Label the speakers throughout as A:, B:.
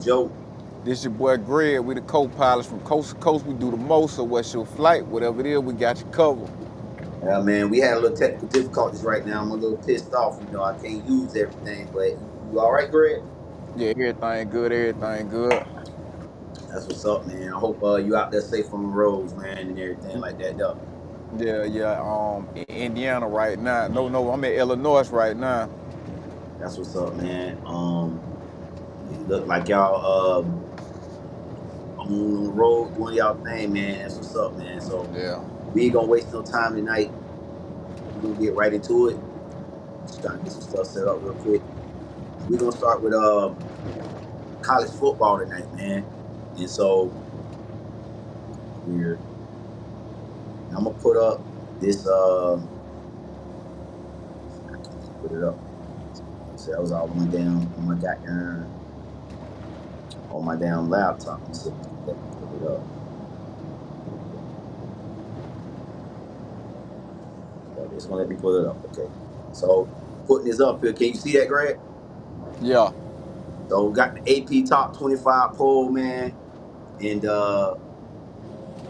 A: Joe.
B: This your boy Greg. We the co-pilots from coast to coast. We do the most. So what's your flight? Whatever it is, we got you covered.
A: Yeah, man, we had a little technical difficulties right now. I'm a little pissed off. I can't use everything, but you all right, Greg?
B: Yeah, everything good. Everything good.
A: That's what's up, man. I hope you out there safe on the roads, man, and everything like that, though.
B: Yeah, yeah. In Indiana right now. No. I'm in Illinois right now.
A: That's what's up, man. You look like y'all on the road doing y'all thing, man. That's what's up, man. So
B: Yeah.
A: we ain't gonna waste no time tonight. We're gonna get right into it. Just trying to get some stuff set up real quick. We're gonna start with college football tonight, man. And so we're I'm gonna put up this I can't even put it up. So that was all on my damn on my goddamn on my damn laptop. Let me see if I can let me put it up. It's gonna let me put it up. Okay. So putting this up here. Can you see that, Greg?
B: Yeah.
A: So we got the AP top 25 poll, man. And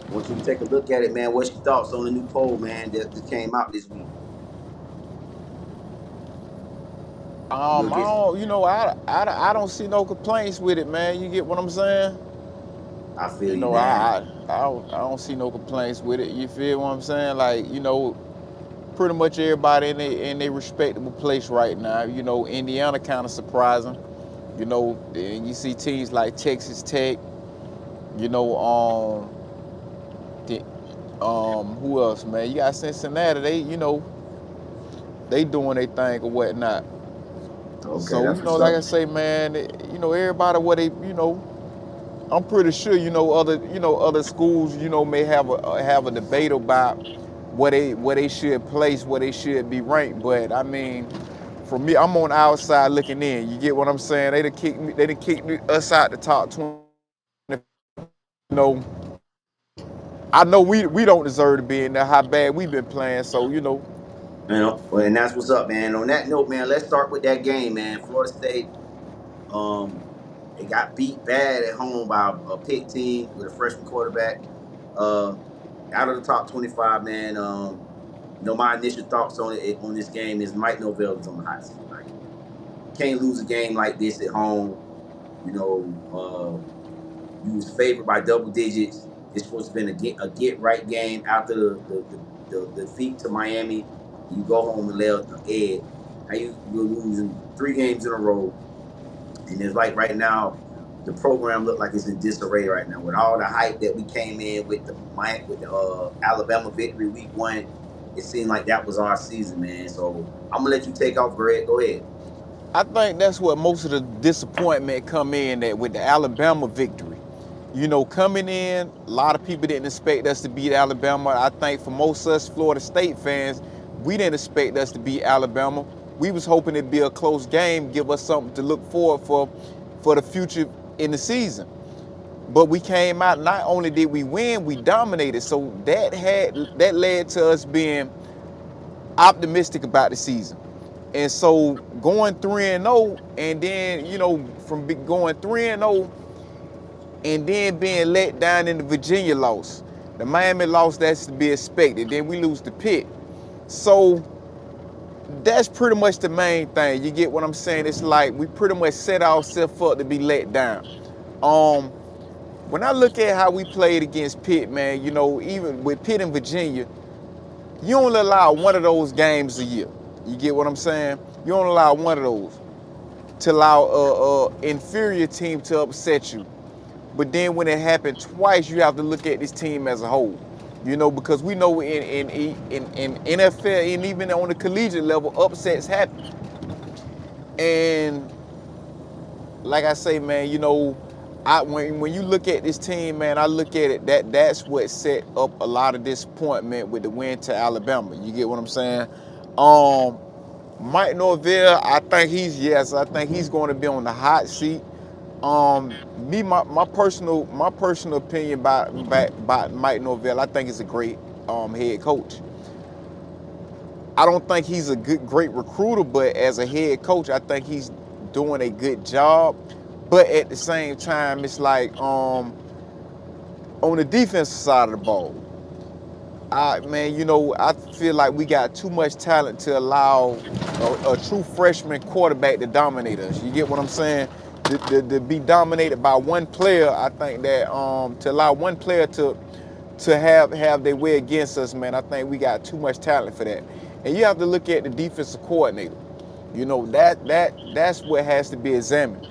A: I want you to take a look at it, man. What's your thoughts on the new poll, man, that came out this week? You
B: I
A: against
B: don't. I don't see no complaints with it, man. You get what I'm saying?
A: I feel you, man.
B: I don't see no complaints with it. You feel what I'm saying? Like, pretty much everybody in their respectable place right now. Indiana kind of surprising. And you see teams like Texas Tech. You know, the, who else, man? You got Cincinnati. They doing their thing or whatnot.
A: Okay,
B: So
A: that's what's
B: like
A: up.
B: I say, man, everybody what they, I'm pretty sure other schools may have a debate about where they should place, where they should be ranked. But I mean, for me, I'm on the outside looking in. You get what I'm saying? They done kicked us out the top 20. I know we don't deserve to be in there. How bad we've been playing. So.
A: Well, and that's what's up, man. On that note, man, let's start with that game, man. Florida State, um, they got beat bad at home by a Pitt team with a freshman quarterback. Uh, Out of the top 25, man. My initial thoughts on this game is Mike Norvell is on the hot seat. Like, can't lose a game like this at home. You know, you was favored by double digits. It's supposed to have been a get right game after the defeat to Miami. You go home and lay an egg. Now you're losing 3 games in a row, and it's like right now the program look like it's in disarray right now with all the hype that we came in with the Alabama victory week 1. It seemed like that was our season, man. So I'm gonna let you take off, Greg. Go ahead.
B: I think that's what most of the disappointment come in at with the Alabama victory. Coming in, a lot of people didn't expect us to beat Alabama. I think for most of us Florida State fans, we didn't expect us to beat Alabama. We was hoping it'd be a close game, give us something to look forward for the future in the season. But we came out, not only did we win, we dominated. So that led to us being optimistic about the season. And so going 3-0, and then from going 3-0 and then being let down in the Virginia loss, the Miami loss, that's to be expected. Then we lose to Pitt. So that's pretty much the main thing. You get what I'm saying? It's like we pretty much set ourselves up to be let down. Um, when I look at how we played against Pitt, man, even with Pitt and Virginia, you only allow one of those games a year. You get what I'm saying? You only allow one of those to allow a inferior team to upset you. But then when it happened twice, you have to look at this team as a whole. Because we know in NFL and even on the collegiate level, upsets happen. And like I say, man, when you look at this team, man, I look at it that's what set up a lot of disappointment with the win to Alabama. You get what I'm saying? Um, Mike Norvell, I think he's going to be on the hot seat. My personal opinion about Mike Norvell, I think he's a great head coach. I don't think he's a great recruiter, but as a head coach, I think he's doing a good job. But at the same time, it's like on the defensive side of the ball, man, I feel like we got too much talent to allow a true freshman quarterback to dominate us. You get what I'm saying? To be dominated by one player, I think that to allow one player to have their way against us, man, I think we got too much talent for that. And you have to look at the defensive coordinator. That's what has to be examined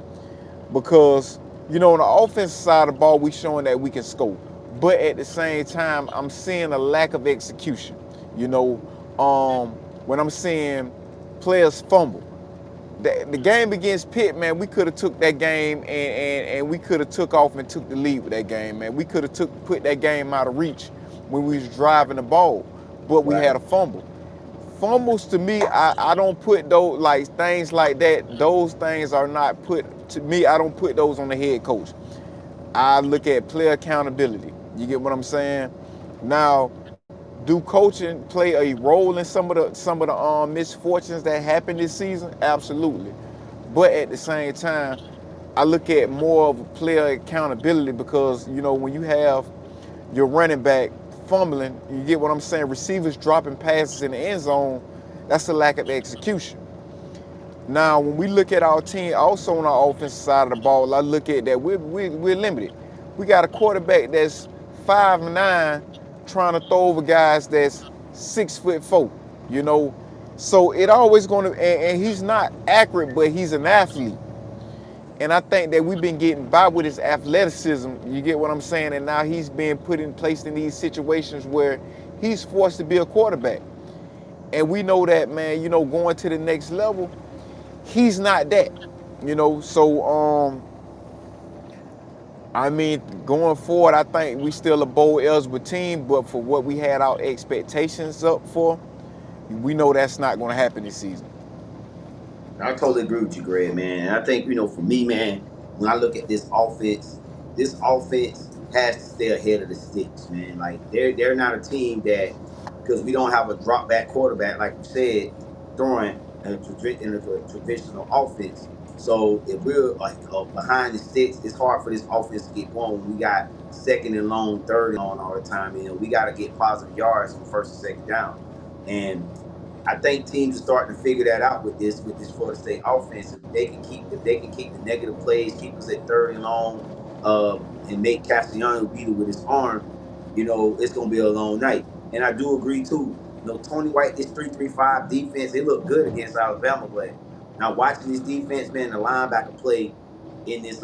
B: because on the offensive side of the ball, we showing that we can score, but at the same time, I'm seeing a lack of execution. You know, when I'm seeing players fumble, the game against Pitt, man, we could have took that game and we could have took off and took the lead with that game, man. We could have put that game out of reach when we was driving the ball, but we
A: Right.
B: had a fumble. Fumbles to me, I don't put those like things like that. Those things are not put to me. I don't put those on the head coach. I look at player accountability. You get what I'm saying? Now, do coaching play a role in some of the misfortunes that happened this season? Absolutely. But at the same time, I look at more of a player accountability because when you have your running back fumbling, you get what I'm saying, receivers dropping passes in the end zone, that's a lack of execution. Now, when we look at our team, also on our offensive side of the ball, I look at that we're limited. We got a quarterback that's 5'9", trying to throw over guys that's 6'4". You know, so it always going to, and he's not accurate, but he's an athlete. And I think that we've been getting by with his athleticism. You get what I'm saying? And now he's being placed in these situations where he's forced to be a quarterback. And we know that, man, going to the next level, he's not that. So I mean, going forward, I think we still a bowl eligible team, but for what we had our expectations up for, we know that's not going to happen this season.
A: I totally agree with you, Greg, man. And I think, for me, man, when I look at this offense has to stay ahead of the sticks, man. Like they're not a team that because we don't have a drop back quarterback, like you said, throwing in a traditional offense. So if we're like behind the sticks, it's hard for this offense to get going. When we got second and long, third and long all the time, and we got to get positive yards on first and second down. And I think teams are starting to figure that out with this Florida State offense. If they can keep the negative plays, keep us at third and long, and make Castellanos beat it with his arm, it's gonna be a long night. And I do agree too. Tony White, this 3-3-5 defense, they look good against Alabama, but now watching this defense, man, the linebacker play in this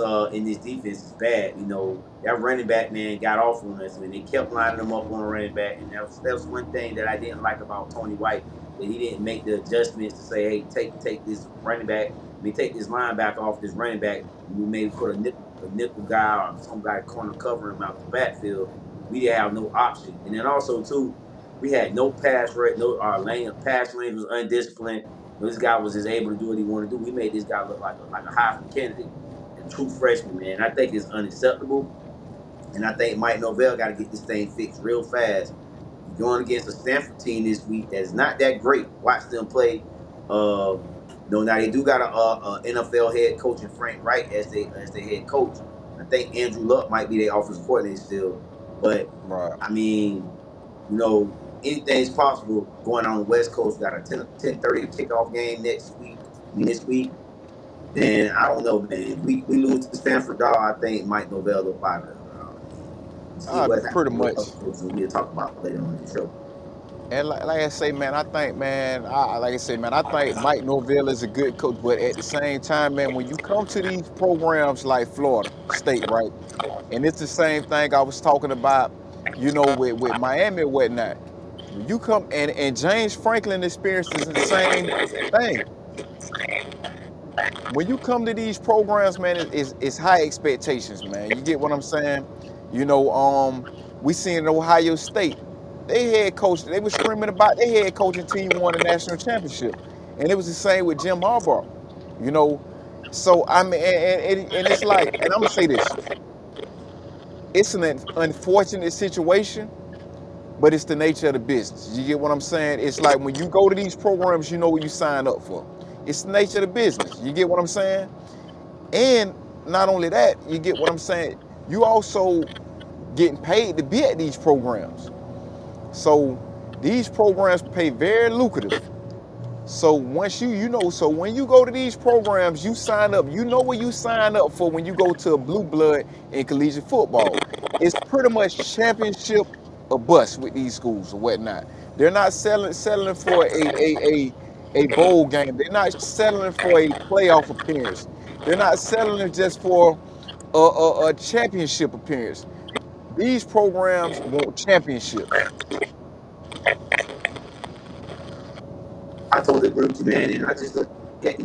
A: defense is bad. That running back man got off on us, and they kept lining them up on the running back, and that was one thing that I didn't like about Tony White that he didn't make the adjustments to say, hey, take this running back, take this linebacker off this running back, and we maybe put a nickel guy or some guy corner cover him out the backfield. We didn't have no option, and then also too, we had no pass rate, no our lane pass lane was undisciplined. This guy was just able to do what he wanted to do. We made this guy look like a Heisman candidate, a true freshman, man. I think it's unacceptable, and I think Mike Norvell got to get this thing fixed real fast. Going against a Stanford team this week that is not that great. Watch them play. Now they do got a NFL head coach in Frank Wright as their head coach. I think Andrew Luck might be their offensive coordinator still, but
B: Right.
A: I mean, anything's possible going on the West Coast. Got a 10:30 kickoff game next week. This week, then I don't know, man. If we lose to Stanford, dog, I think Mike Norvell will fire them. See what
B: Pretty
A: happens with
B: much.
A: other coaches we'll talk about later on in the show.
B: And like I say, man, I think, man, like I say, man, I think Mike Norvell is a good coach. But at the same time, man, when you come to these programs like Florida State, right, and it's the same thing I was talking about, with Miami and whatnot. When you come and James Franklin experiences the same thing. When you come to these programs, man, it's high expectations, man. You get what I'm saying? We seen in Ohio State, they head coach, they were screaming about their head coaching team won a national championship, and it was the same with Jim Harbaugh. You know, so I mean, and it's like, and I'm gonna say this, it's an unfortunate situation, but it's the nature of the business. You get what I'm saying? It's like when you go to these programs, you know what you sign up for. It's the nature of the business. You get what I'm saying? And not only that, you get what I'm saying. You also getting paid to be at these programs. So these programs pay very lucrative. So once so when you go to these programs, you sign up. You know what you sign up for when you go to a blue blood in collegiate football. It's pretty much championship or bust with these schools or whatnot. They're not selling for a bowl game. They're not selling for a playoff appearance. They're not selling it just for a championship appearance. These programs want championships.
A: I totally agree with you, man. And I just look at,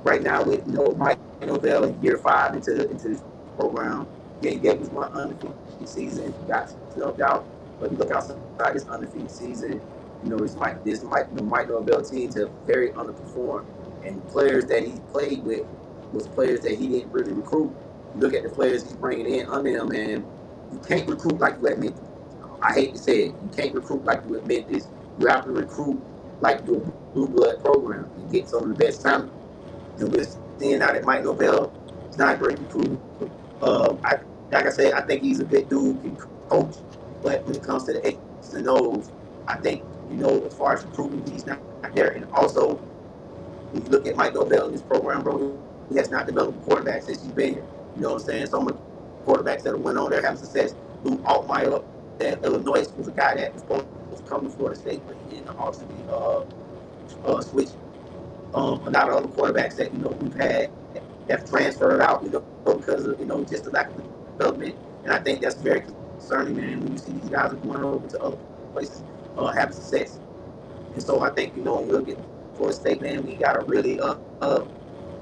A: right now with, Mike Norvell in year 5 into this program. Yeah, he gave us one undefeated season, got snubbed out. But you look outside this undefeated season, Mike Norvell team to very underperform. And players that he played with was players that he didn't really recruit. You look at the players he's bringing in under him, man, you can't recruit like you at Memphis. I hate to say it. You can't recruit like you at Memphis. You have to recruit like your blue blood program and get some of the best talent. And we're seeing now that Mike Norvell is not a great recruiter. Like I said, I think he's a good dude, can coach, but when it comes to the X's and O's, I think, as far as recruiting, he's not there. And also, when you look at Mike Norvell in this program, bro, he has not developed a quarterback since he's been here. You know what I'm saying? Some of the quarterbacks that went on there having success, Lou Altmaier at Illinois was a guy that was supposed to come to Florida State, but he didn't ultimately switch. A lot of other quarterbacks that we've had have transferred out, because of just the lack of development, and I think that's very concerning, man. When you see these guys are going over to other places, having success, and so I think when we look at Florida State, man, we gotta really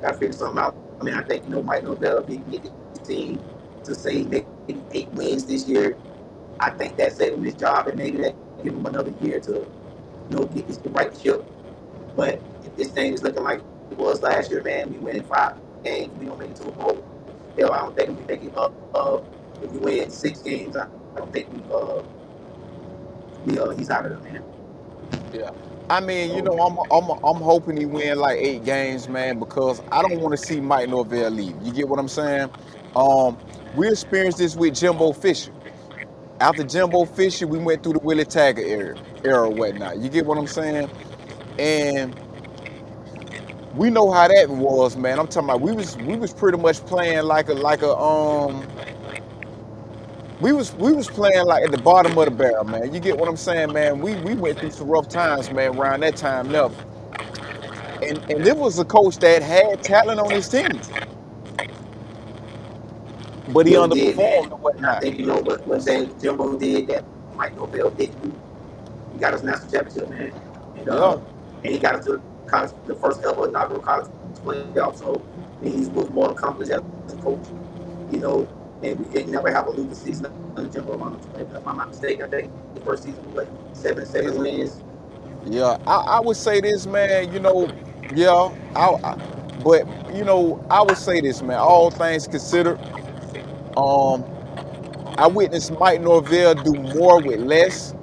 A: gotta figure something out. I mean, I think Mike Norvell, if he can get this team to say maybe 8 wins this year, I think that saved him his job, and maybe that give him another year to get this the right ship. But if this thing is looking like it was last year, man, we win 5 games, we don't make it to a bowl. Hell, I don't think we make it up. If we win 6 games, I don't think he's out of there, man.
B: Yeah. I mean,
A: So,
B: I'm hoping he win like 8 games, man, because I don't want to see Mike Norvell leave. You get what I'm saying? Um, we experienced this with Jimbo Fisher. After Jimbo Fisher, we went through the Willie Taggart era or whatnot. You get what I'm saying? And we know how that was, man. I'm talking about we was pretty much playing we was playing like at the bottom of the barrel, man. You get what I'm saying, man? We went through some rough times, man, around that time now. And it was a coach that had talent on his team, but he
A: yeah, we did,
B: underperformed
A: man.
B: or
A: And I
B: whatnot.
A: think what one thing Jimbo did that Mike Norvell didn't do. He got us a national championship, man, and
B: Yeah.
A: he got us to college, the first ever inaugural college playoff. So he was more accomplished as a coach, you know. And we didn't never have a losing season under Jimbo. If I'm not mistaken, I think the first season was like seven
B: Is it?
A: wins.
B: Yeah. I would say this, man, yeah, but I would say this, man, all things considered, um, I witnessed Mike Norvell do more with less,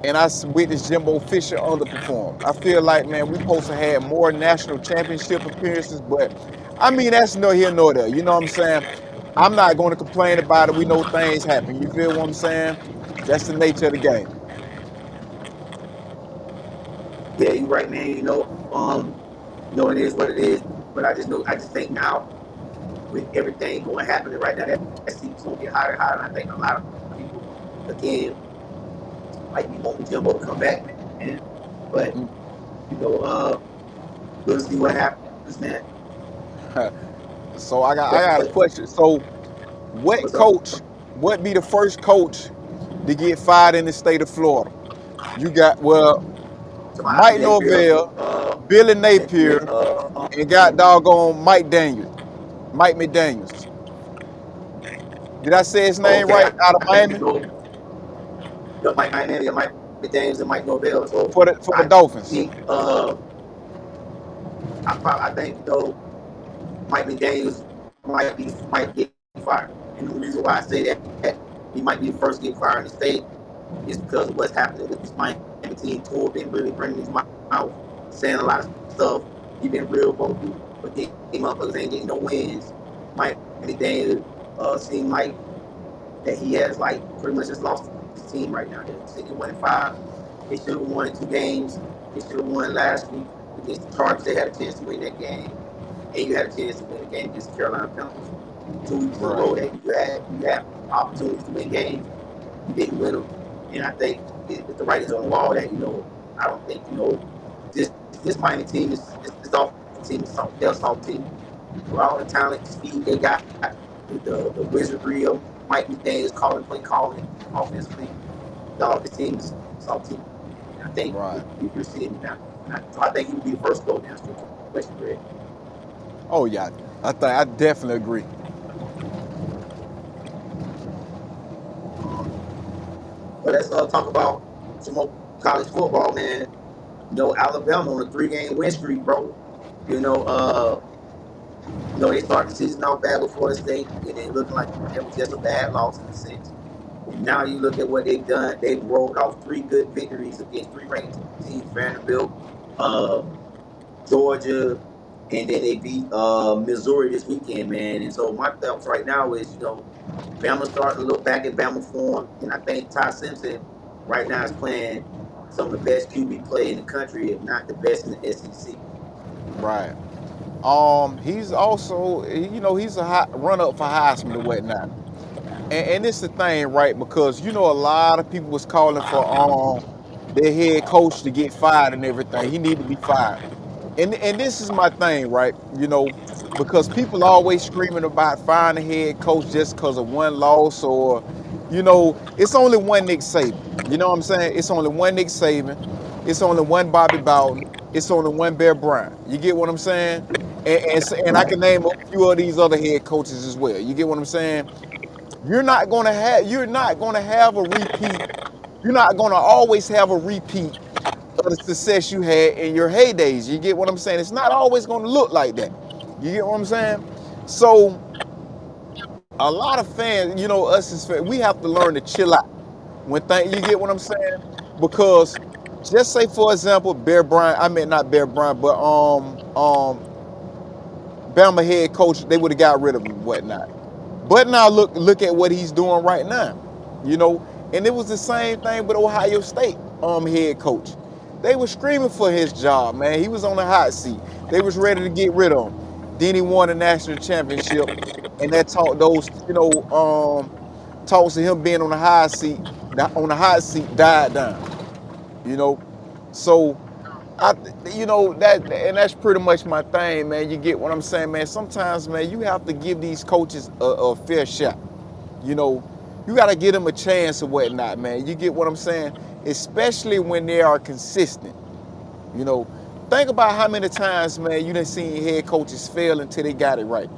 B: and witnessed Jimbo Fisher underperform. I feel like, man, we supposed to have more national championship appearances, but I mean that's no here nor there. You know what I'm saying? I'm not going to complain about it. We know things happen. You feel what I'm saying? That's the nature of the game.
A: Yeah, you're right, man. It is what it is. But I just think now with everything going happening right now, that seat's gonna get higher and higher. And I think a lot of people again might be wanting Jimbo to come back, man. But you know, uh, we'll see what happens, man.
B: So I got a
A: But
B: question. So what
A: what's up?
B: coach, what be the first coach to get fired in the state of Florida? You got, well,
A: So I
B: Mike
A: Napier,
B: Norvell, Billy
A: and
B: Napier, and got doggone Mike Daniels, Mike McDaniels. Did I say his name
A: okay,
B: right? Out of
A: I think
B: Miami
A: Mike Miami, Mike James, and Mike Norvell. So
B: for the
A: I
B: Dolphins.
A: think I think Mike McDaniels might get fired. And the reason why I say that he might be the first to get fired in the state is because of what's happening with this Miami team tour, been really bringing his mouth out, saying a lot of stuff. He been real vocal. but these motherfuckers ain't getting no wins. Mike McDaniel seem like that he has like pretty much just lost his team right now. They're sitting 1-5. They should have won 2 games. They should have won last week against the Chargers. They had a chance to win that game, and you had a chance to win a game against the Carolina Panthers. 2 weeks in a
B: Right.
A: row that you had opportunities to win games, you didn't win them. And I think the writing's on the wall that I don't think this Miami team is this Dolphins team is soft. They're a soft team. For all the talent, speed they got, the wizardry of Mike McDaniel's calling, play calling, offensively, this team is a soft team. And I think
B: Right.
A: you're seeing it now. So I think he would be the first to go down to question, Greg.
B: Oh yeah. I definitely agree.
A: But let's talk about some more college football, man. Alabama on a 3-game win streak, bro. You know, uh, they started the season off bad with Florida State, and it looking like it was just a bad loss in a sense. And now you look at what they've done. They've rolled off 3 good victories against 3 ranked teams: Vanderbilt, uh, Georgia, and then they beat Missouri this weekend, man. And so my thoughts right now is, Bama's starting to look back at Bama form, and I think Ty Simpson right now is playing some of the best QB play in the country, if not the best in the SEC.
B: Right. He's also, he's a high, run up for Heisman and whatnot. And it's the thing, right? Because a lot of people was calling for their head coach to get fired and everything. He need to be fired. And this is my thing, right? Because people always screaming about firing a head coach just because of one loss, or it's only one Nick Saban. You know what I'm saying? It's only one Nick Saban. It's only one Bobby Bowden. It's only one Bear Bryant. You get what I'm saying? And I can name a few of these other head coaches as well. You get what I'm saying? You're not gonna have a repeat. You're not gonna always have a repeat of the success you had in your heydays. You get what I'm saying? It's not always gonna look like that. You get what I'm saying? So a lot of fans, us as fans, we have to learn to chill out you get what I'm saying? Because just say for example, Bear Bryant, I mean not Bear Bryant, but Bama head coach, they would have got rid of him and whatnot. But now look at what he's doing right now. You know, and it was the same thing with Ohio State head coach. They were screaming for his job, man. He was on the hot seat. They was ready to get rid of him. Then he won a national championship, and that talks of him being on the hot seat died down. You know, so I, and that's pretty much my thing, man. You get what I'm saying, man. Sometimes, man, you have to give these coaches a fair shot. You know, you got to give them a chance or whatnot, man. You get what I'm saying, especially when they are consistent. You know, think about how many times, man, you done seen head coaches fail until they got it right.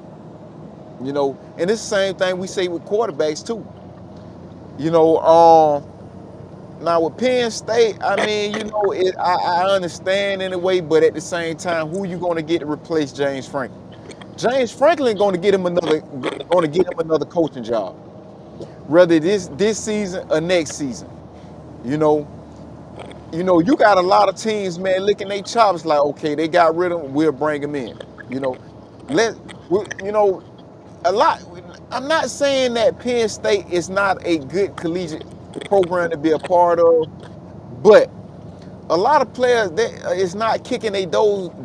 B: And it's the same thing we say with quarterbacks too. You know, now with Penn State, I mean, I understand in a way, but at the same time, who you going to get to replace James Franklin? James Franklin going to get him another coaching job, whether this season or next season. You know, you got a lot of teams, man, licking their chops like, okay, they got rid of him, we'll bring him in. You know, let you know a lot. I'm not saying that Penn State is not a good collegiate program to be a part of, but a lot of players that is not kicking their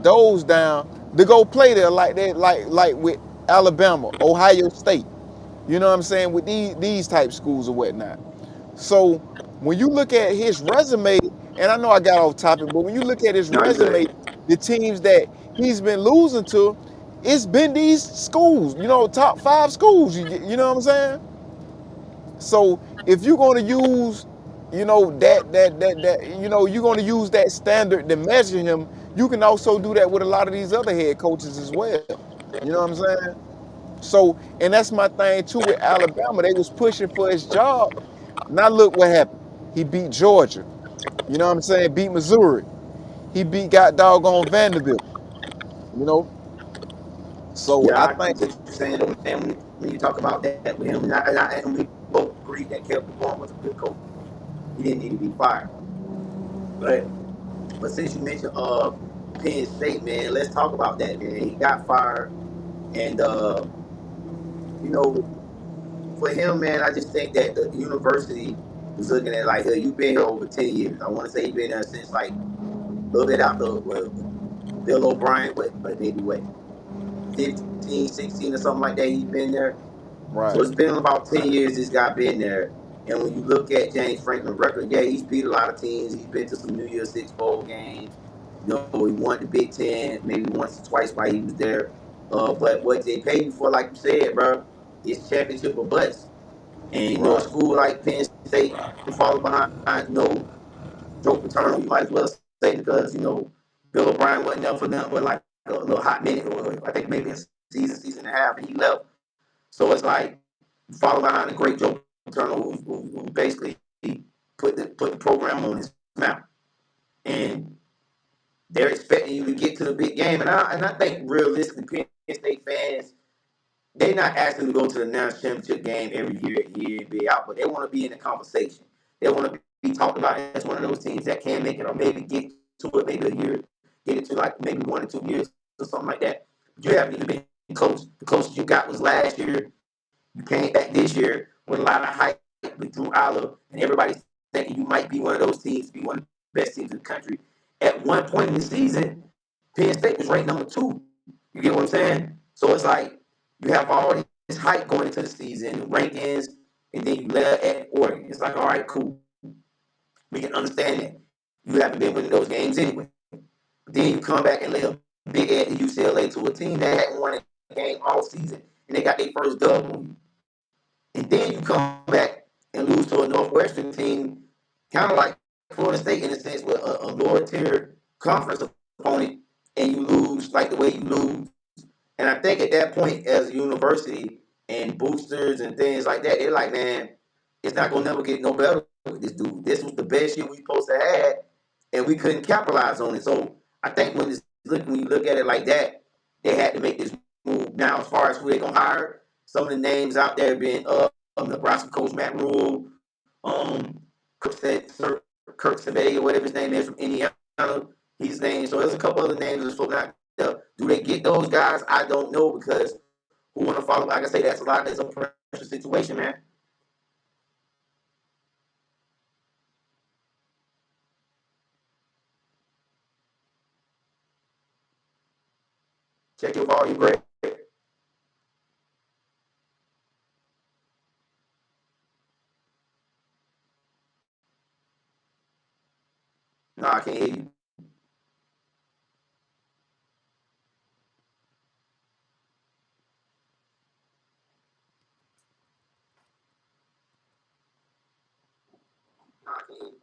B: doors down to go play there like that, like with Alabama, Ohio State. You know what I'm saying? With these type schools or whatnot. So when you look at his resume, and I know I got off topic, but when you look at his
A: No, you
B: resume,
A: good.
B: the teams that he's been losing to, it's been these schools, top 5 schools. You know what I'm saying? So if you're going to use, you're going to use that standard to measure him, you can also do that with a lot of these other head coaches as well. You know what I'm saying? So, and that's my thing too with Alabama. They was pushing for his job. Now look what happened. He beat Georgia. You know what I'm saying? Beat Missouri. He beat got doggone Vanderbilt. You know? So
A: Yeah,
B: I
A: I
B: think
A: get what you're saying. And when you talk about that with him, and we both agree that Kevin Warren was a good coach. He didn't need to be fired. But since you mentioned Penn State, man. Let's talk about that, man. He got fired, and you know, for him, man, I just think that the university was looking at like, hey, you've been here over 10 years. I want to say you've been there since like a little bit after Bill O'Brien, but maybe what 15, 16 or something like that. He's been there. So
B: Right.
A: it's been about 10 years this guy been there. And when you look at James Franklin's record, yeah, he's beat a lot of teams. He's been to some New Year's Six bowl games. You know, he won the Big Ten maybe once or twice while he was there. But what they pay you for, like you said, bro, is championship or bust. And you know, a
B: Right.
A: school like Penn State to fall behind, you know, Joe Paterno, you might as well say, because, you know, Bill O'Brien wasn't there for them but like a little hot minute, or I think maybe a season and a half, and he left. So it's like follow behind the great Joe Paterno, who basically put the program on his map, and they're expecting you to get to the big game. And I think realistically, Penn State fans, they're not asking to go to the national championship game every year in, year out, but they want to be in the conversation. They want to be talked about as one of those teams that can make it, or maybe get to it maybe a year, get it to like maybe 1 or 2 years or something like that. But you haven't even been close. The closest you got was last year. You came back this year with a lot of hype with Drew Aller, and everybody's thinking you might be one of those teams, be one of the best teams in the country. At one point in the season, Penn State was ranked number 2. You get what I'm saying? So it's like you have all this hype going into the season, the rankings, and then you let at Oregon. It's like, all right, cool. We can understand that. You haven't been winning those games anyway. But then you come back and lay a big ad to UCLA, to a team that hadn't won a game all season, and they got their first dub on you. And then you come back and lose to a Northwestern team, kind of like Florida State in a sense, with a lower tier conference opponent, and you lose like the way you lose. And I think at that point, as a university and boosters and things like that, they're like, man, it's not gonna never get no better with this dude. This was the best year we supposed to have, and we couldn't capitalize on it. So I think when you look at it like that, they had to make this move. Now, as far as who they gonna hire, some of the names out there being Nebraska coach Matt Rule, um, Kirk Sabe, or whatever his name is, from Indiana. He's named. So there's a couple other names that's floating out there. Do they get those guys? I don't know, because who want to follow? Like I say, that's a lot. That's a pressure situation, man. Check your volume, Greg. No, I can't hear you. No, I can't hear you.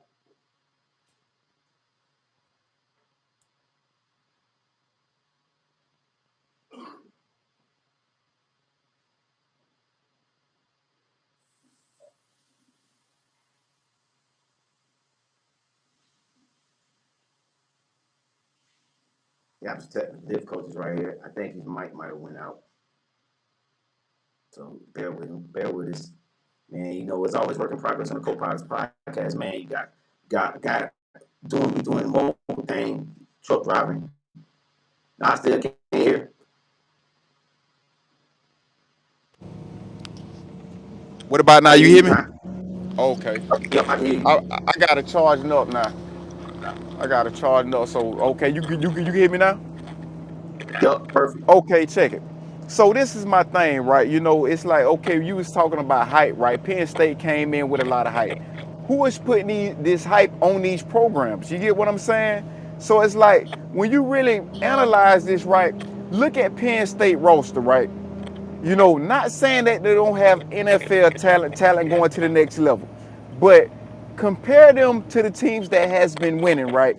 A: Yeah, I'm just technical difficulties right here. I think his mic might have went out. So bear with him. Bear with us. Man, you know, it's always work in progress on the Co-Pilots podcast, man. You got doing the mobile thing, truck driving. No, I still can't hear.
B: What about now?
A: I
B: You
A: hear you
B: hear me?
A: now.
B: Okay.
A: Yep, I can hear
B: I
A: you.
B: I got it charging up now. I got it charging up. So okay, you hear me now?
A: Yep, perfect.
B: Okay, check it. So this is my thing, right? You know, it's like, okay, you was talking about hype, right? Penn State came in with a lot of hype. Who is putting this hype on these programs? You get what I'm saying? So it's like, when you really analyze this, right, look at Penn State roster, right? You know, not saying that they don't have NFL talent going to the next level, but compare them to the teams that has been winning, right?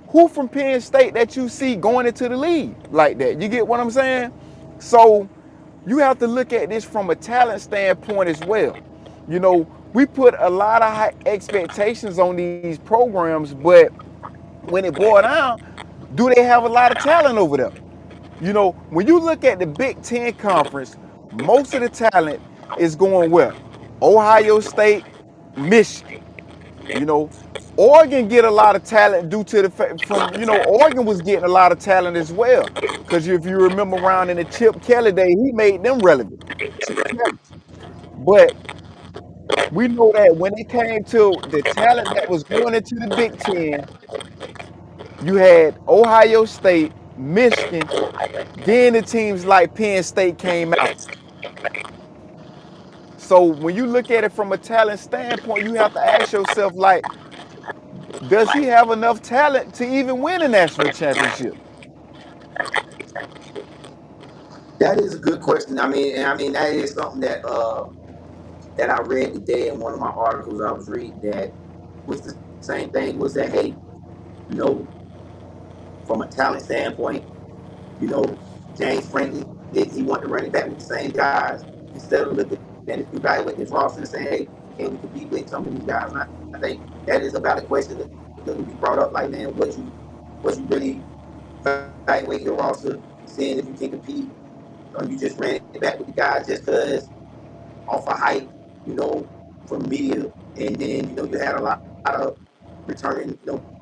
B: Who from Penn State that you see going into the league like that? You get what I'm saying? So you have to look at this from a talent standpoint as well. You know, we put a lot of high expectations on these programs, but when it boils down, do they have a lot of talent over there? You know, when you look at the Big Ten Conference, most of the talent is going where? Ohio State, Michigan. You know, Oregon get a lot of talent due to the fact from Oregon was getting a lot of talent as well. Because if you remember around in the Chip Kelly day, he made them relevant. Chip Kelly. But we know that when it came to the talent that was going into the Big Ten, you had Ohio State, Michigan, then the teams like Penn State came after. So when you look at it from a talent standpoint, you have to ask yourself, like, does he have enough talent to even win a national championship?
A: That is a good question. I mean that is something that I read today in one of my articles I was reading that was the same thing. Was that, hey, you know, from a talent standpoint, you know, James Franklin did he want to run it back with the same guys instead of looking at evaluating his roster and saying, hey, can we compete with some of these guys? And I think that is a valid question that will be brought up. Like, man, what you really evaluate your roster, seeing if you can compete, or you just ran it back with the guys just because off of hype, you know, from media, and then you had a lot of returning,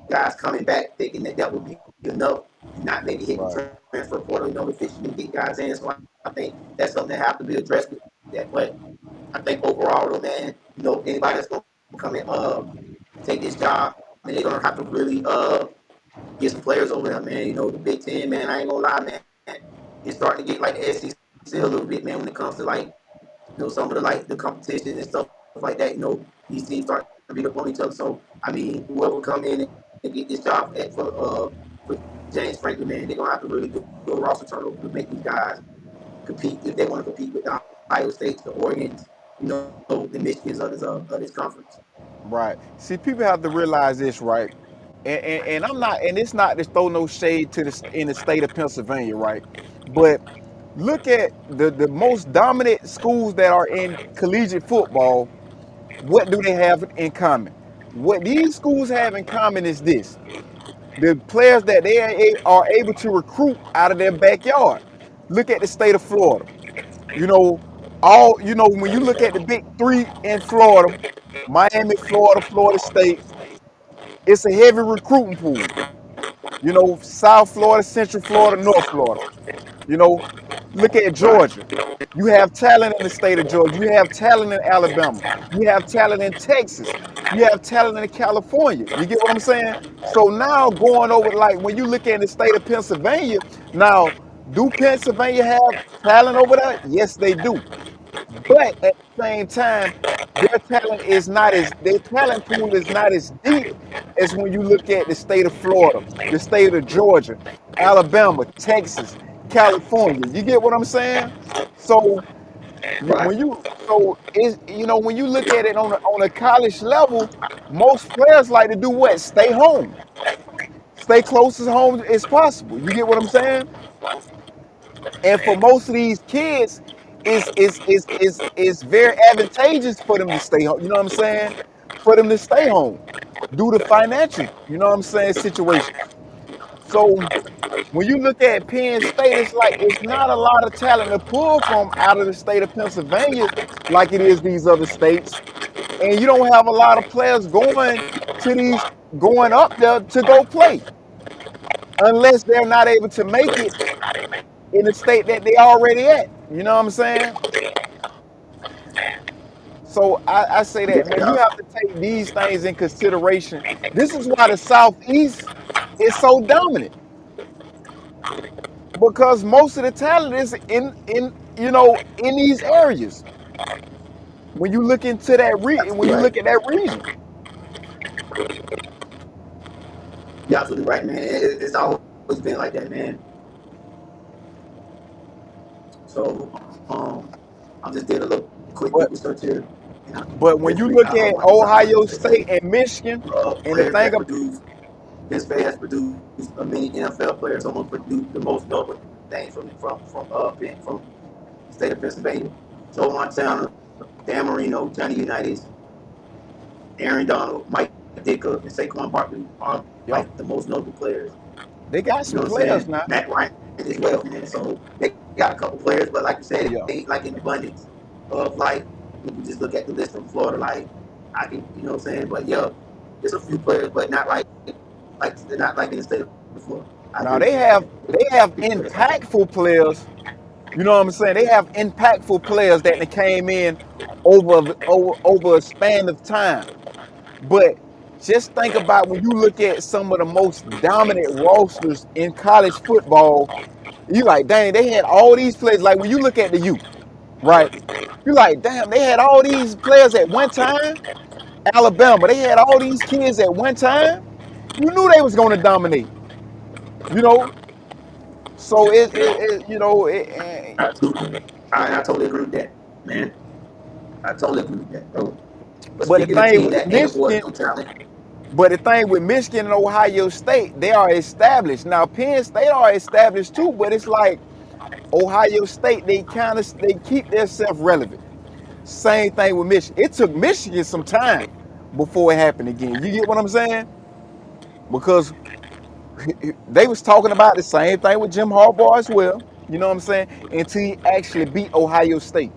A: guys coming back thinking that would be enough, not maybe hitting
B: Right.
A: the transfer portal, efficiently get guys in. So I think that's something that have to be addressed with that. But I think overall, though, man, anybody that's gonna come in, take this job, man, they're gonna have to really get some players over there, man. The Big Ten, man, I ain't gonna lie, man, it's starting to get like the SEC a little bit, man, when it comes to like some of the like the competition and stuff like that. These teams start to beat up on each other. So I mean, whoever come in and get this job for James Franklin, man, they're gonna have to really do a roster turnover to make these guys compete if they want to compete with the Ohio States, the Oregons, the Michigans of this conference.
B: Right. See, people have to realize this, right? And I'm not, and it's not to throw no shade to the in the state of Pennsylvania, right? But look at the most dominant schools that are in collegiate football. What do they have in common? What these schools have in common is this: the players that they are able to recruit out of their backyard. Look at the state of Florida. You know, when you look at the big three in Florida, Miami, Florida, Florida State, it's a heavy recruiting pool. South Florida, Central Florida, North Florida. You know, look at
A: Right,
B: Georgia. You have talent in the state of Georgia. You have talent in Alabama. You have talent in Texas. You have talent in California. You get what I'm saying? So now going over, like when you look at the state of Pennsylvania, now do Pennsylvania have talent over there? Yes, they do. But at the same time, their talent pool is not as deep as when you look at the state of Florida, the state of Georgia, Alabama, Texas, California. You get what I'm saying? So
A: right.
B: when you look at it on a college level, most players like to do what? Stay home. Stay close as home as possible. You get what I'm saying? And for most of these kids, it's very advantageous for them to stay home. You know what I'm saying? For them to stay home due to financial, situations. So when you look at Penn State, it's like it's not a lot of talent to pull from out of the state of Pennsylvania like it is these other states. And you don't have a lot of players going up there to go play unless they're not able to make it in the state that they already at. You know what I'm saying? So I say that, man, you
A: Yeah,
B: have to take these things in consideration. This is why the Southeast is so dominant because most of the talent is in these areas. When you look into when you
A: right.
B: look at that region,
A: You're absolutely right, man. It's always been like that, man. So I just did a little quick
B: but
A: Google search here, and I
B: when
A: just
B: you
A: read
B: look
A: out a
B: at
A: bunch of
B: Ohio
A: numbers that
B: State
A: say
B: and Michigan, and the
A: players
B: thing
A: that
B: of
A: produce. Penn State has produced many NFL players. Almost produced the most notable names from the state of Pennsylvania. Joe Montana, Dan Marino, Johnny Unitas, Aaron Donald, Mike Ditka, and Saquon Barkley are
B: yeah,
A: like the most notable players.
B: they got
A: You know
B: some
A: what I'm
B: players
A: saying?
B: now.
A: Matt Ryan as well, man. So they got a couple players, but like you said, it
B: Yeah,
A: ain't like in abundance of like when you just look at the list from Florida. Like I can, you know what I'm saying? But yeah, There's a few players, but not like they're not like in the state of Florida. I agree with
B: Now
A: you.
B: they have
A: Big players like that.
B: impactful players. You know what I'm saying? They have impactful players that they came in over a span of time. But just think about when you look at some of the most dominant rosters in college football, you like, dang, they had all these players. Like when you look at the U, right? You like, damn, they had all these players at one time. Alabama, they had all these kids at one time. You knew they was going to dominate. You know, so it you know,
A: I totally agree with that, man. I totally agree with that, bro. But
B: but the
A: speaking of
B: thing
A: team
B: with
A: that ain't afforded
B: Michigan,
A: no talent,
B: but the thing with Michigan and Ohio State, they are established. Now Penn State are established too, but it's like Ohio State, they keep themselves relevant. Same thing with Michigan. It took Michigan some time before it happened again. You get what I'm saying? Because they was talking about the same thing with Jim Harbaugh as well. You know what I'm saying? Until he actually beat Ohio State.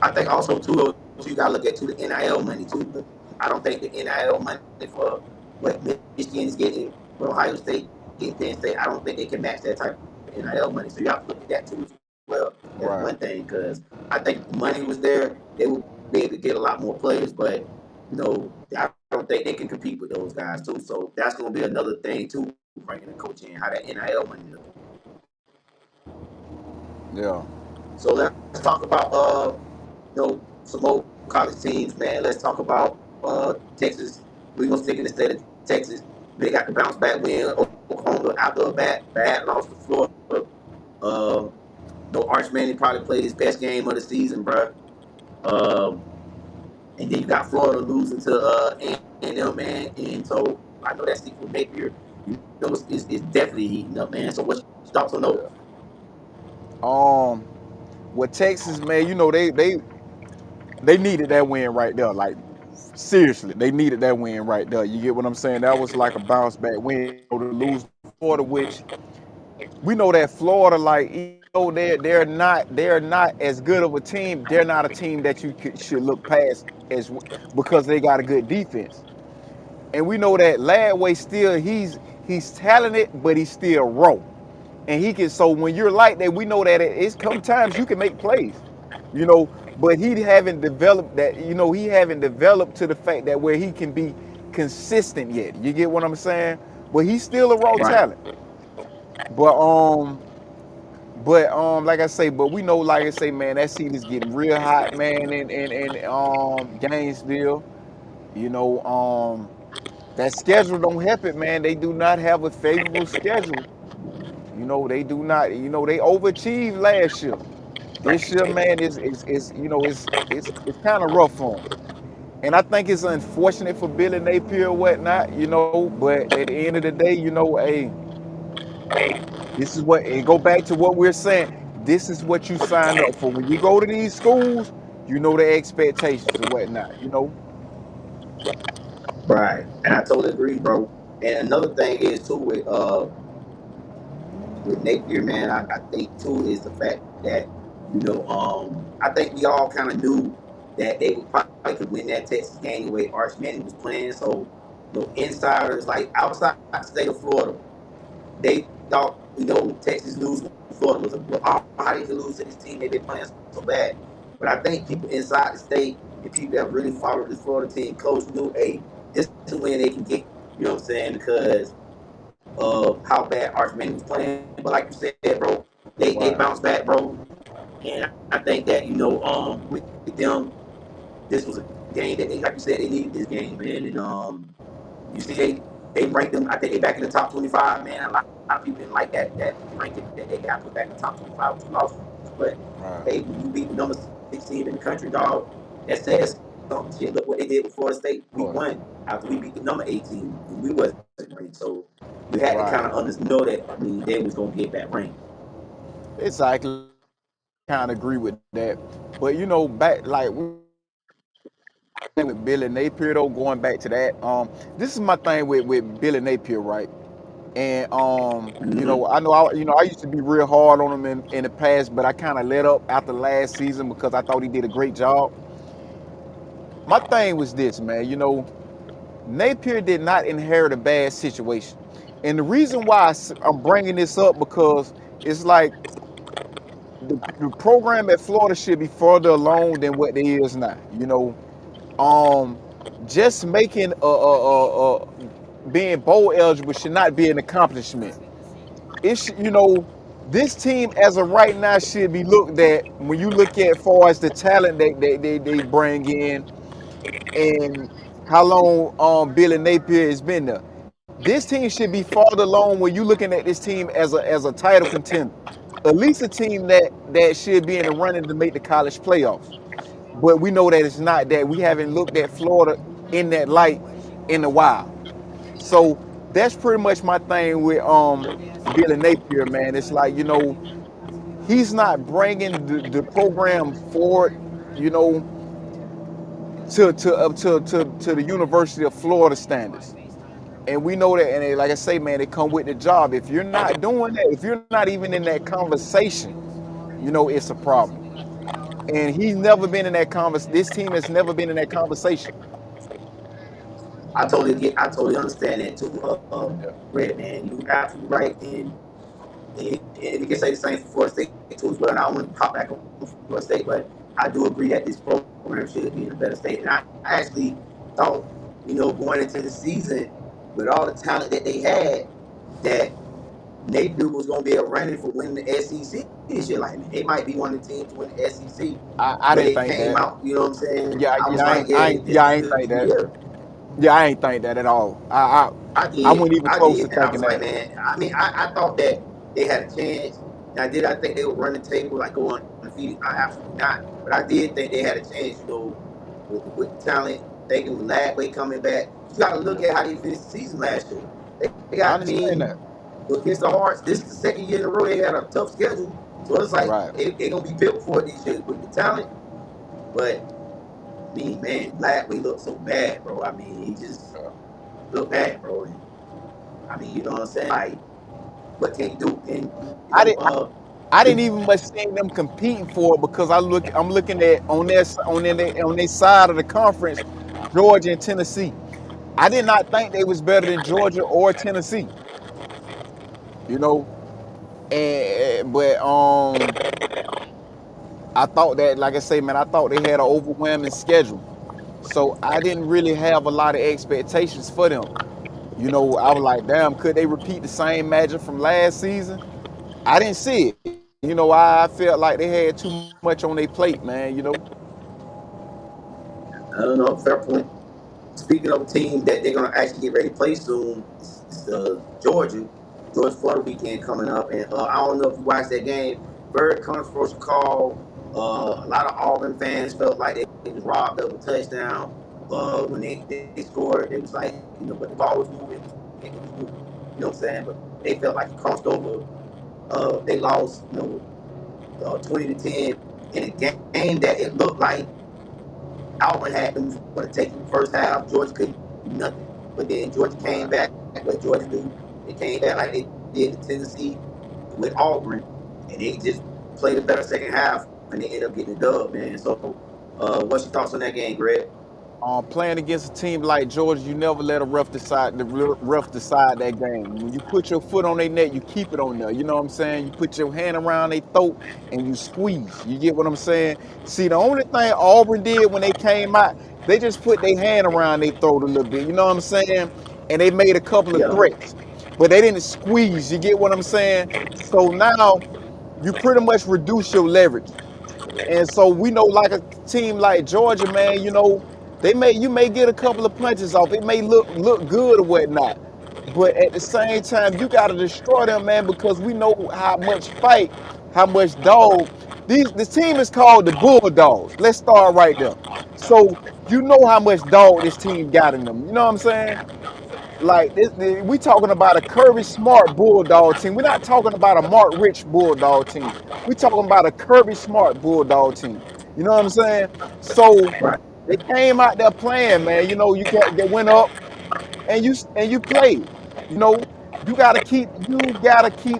A: I think also too, you gotta look at too the NIL money too. But I don't think the NIL money for what Michigan is getting, what Ohio State getting, Penn State, I don't think they can match that type of NIL money. So you have to look at that too as well. That's one
B: Right.
A: thing because I think if the money was there, they would be able to get a lot more players. But I don't think they can compete with those guys too. So that's gonna be another thing too, bringing the coach in, how that NIL money look.
B: Yeah.
A: So let's talk about some more college teams, man. Let's talk about Texas. We're gonna stick in the state of Texas. They got the bounce back win. Oklahoma after a bad loss to Florida. Um, Arch Manning probably played his best game of the season, bro. Um, and then you got Florida losing to A&M, man. And so I know that sequel Napier, it's definitely heating up, man. So what's your thoughts on those?
B: Yeah. Um, with Texas, man, you know they needed that win right there. Like seriously, they needed that win right there. You get what I'm saying? That was like a bounce back win. You know, to lose to Florida, which we know that Florida, like, even though they're not as good of a team. They're not a team that should look past as because they got a good defense. And we know that Ladway still he's talented, but he's still raw. And he can, so when you're like that, we know that it's sometimes you can make plays, you know, but he haven't developed that, he haven't developed to the fact that where he can be consistent yet. You get what I'm saying? But he's still a raw
A: Right.
B: talent. But like I say, but we know, like I say, man, that seat is getting real hot, man, in Gainesville. You know, that schedule don't help it, man. They do not have a favorable schedule. You know, they do not. You know, they overachieved last year. This year, man, is it's kind of rough for them. And I think it's unfortunate for Billy Napier or whatnot, But at the end of the day, hey, this is what, and go back to what we're saying. This is what you sign up for. When you go to these schools, you know the expectations or whatnot.
A: Right. And I totally agree, bro. And another thing is too with Napier, man, I think too is the fact that I think we all kind of knew that they would probably could win that Texas game the way Arch Manning was playing. So insiders like outside the state of Florida, they thought Texas losing to Florida was how they could lose to this team they've been playing so bad. But I think people inside the state and people that really followed this Florida team coach knew, hey, this is a win they can get. You know what I'm saying? Because of how bad Arch Manning was playing. But like you said, bro, they
B: Right.
A: bounced back, bro. And I think that with them, this was a game that they, like you said, they needed this game, man. And you see, they ranked them. I think they back in the top 25, man. A lot of people didn't like that ranking that they got put back in the top 25 with 2 losses. But
B: Right.
A: hey, when you beat the number 16 in the country, dog, that says something. Shit, look what they did with Florida State week
B: Florida.
A: 1 after we beat the number 18 and we wasn't ranked. So we had to kind of
B: Right.
A: know that. I mean, they was gonna get that rank.
B: Exactly. Kind of agree with that. But back like with Billy Napier though, going back to that, this is my thing with Billy Napier, right? And I know I used to be real hard on him in the past, but I kind of let up after last season because I thought he did a great job. my thing was this, man. Napier did not inherit a bad situation, and the reason why I'm bringing this up because it's like the program at Florida should be further along than what they is now. Um, just making being bowl eligible should not be an accomplishment. This team as of right now should be looked at when you look at far as the talent they bring in and how long Billy Napier has been there. This team should be farther along when you're looking at this team as a title contender. At least a team that should be in the running to make the college playoffs. But we know that it's not that. We haven't looked at Florida in that light in a while. So that's pretty much my thing with Billy Napier, man. It's like, he's not bringing the program forward, you know, to the University of Florida standards. And we know that, and like I say, man, it come with the job. If you're not doing that, if you're not even in that conversation, it's a problem. And he's never been in that conversation. This team has never been in that conversation.
A: I totally understand that too,
B: Yeah.
A: Red man. You absolutely right, and you can say the same for Florida State too as well. And I don't want to pop back on Florida State, but I do agree that this program should be in a better state. And I actually thought, going into the season with all the talent that they had, that Napier was going to be a running for winning the SEC this year. Like, they might be one of the teams to win the SEC.
B: I
A: But
B: didn't
A: it
B: think
A: came
B: that.
A: out, you know what I'm saying?
B: Yeah,
A: I was
B: yeah,
A: like, yeah,
B: I
A: this
B: ain't
A: could
B: think
A: be the
B: that.
A: year.
B: Yeah, I ain't think that at all. I wasn't even close to
A: And I
B: thinking
A: was like,
B: that.
A: man, I mean, I thought that they had a chance. And I think they would run the table, like go undefeated. I absolutely not. But I did think they had a chance, with the talent, thinking with Ladway coming back. You got to look at how they finished the season last year. They
B: I
A: got, I
B: understand
A: mean,
B: that.
A: against the Hearts, this is the second year in a row they had a tough schedule. So it's like
B: Right.
A: they're going to be built for it this year with the talent. But, I mean, man, Ladway looked so bad, bro. I mean, he just looked bad, bro. And, I mean, you know what I'm saying? Like, what can you do? And,
B: I didn't. I didn't
A: the,
B: even much see them competing for it because I'm looking at on their side of the conference, Georgia and Tennessee. I did not think they was better than Georgia or Tennessee. You know, and but I thought that, like I say, man, I thought they had an overwhelming schedule. So I didn't really have a lot of expectations for them. I was like, damn, could they repeat the same magic from last season? I didn't see it. I felt like they had too much on their plate, man.
A: I don't know, fair point. Speaking of a team that they're going to actually get ready to play soon, it's Georgia Florida weekend coming up. And I don't know if you watched that game. Very controversial call. A lot of Auburn fans felt like they was robbed of a touchdown when they scored. It was like, but the ball was moving. It was moving. You know what I'm saying? But they felt like it crossed over. They lost, 20 to 10 in a game that it looked like Auburn had them for the take in the first half. Georgia couldn't do nothing. But then Georgia came back. What Georgia do? They came back like they did in Tennessee with Auburn, and they just played a better second half, and they ended up getting a dub, man. So, what's your thoughts on that game, Greg?
B: Playing against a team like Georgia, you never let a ref decide that game. When you put your foot on their neck, you keep it on there. You know what I'm saying? You put your hand around their throat and you squeeze. You get what I'm saying? See, the only thing Auburn did when they came out, they just put their hand around their throat a little bit. You know what I'm saying? And they made a couple of
A: Yeah.
B: threats, but they didn't squeeze. You get what I'm saying? So now you pretty much reduce your leverage. And so we know, like a team like Georgia, man, you may get a couple of punches off. It may look good or whatnot. But at the same time, you gotta destroy them, man, because we know how much fight, how much dog. This team is called the Bulldogs. Let's start right there. So you know how much dog this team got in them. You know what I'm saying? Like we talking about a Kirby Smart Bulldog team. We're not talking about a Mark Rich Bulldog team. We're talking about a Kirby Smart Bulldog team. You know what I'm saying? So
A: Right.
B: they came out there playing, man. They went up and you played. You know, you gotta keep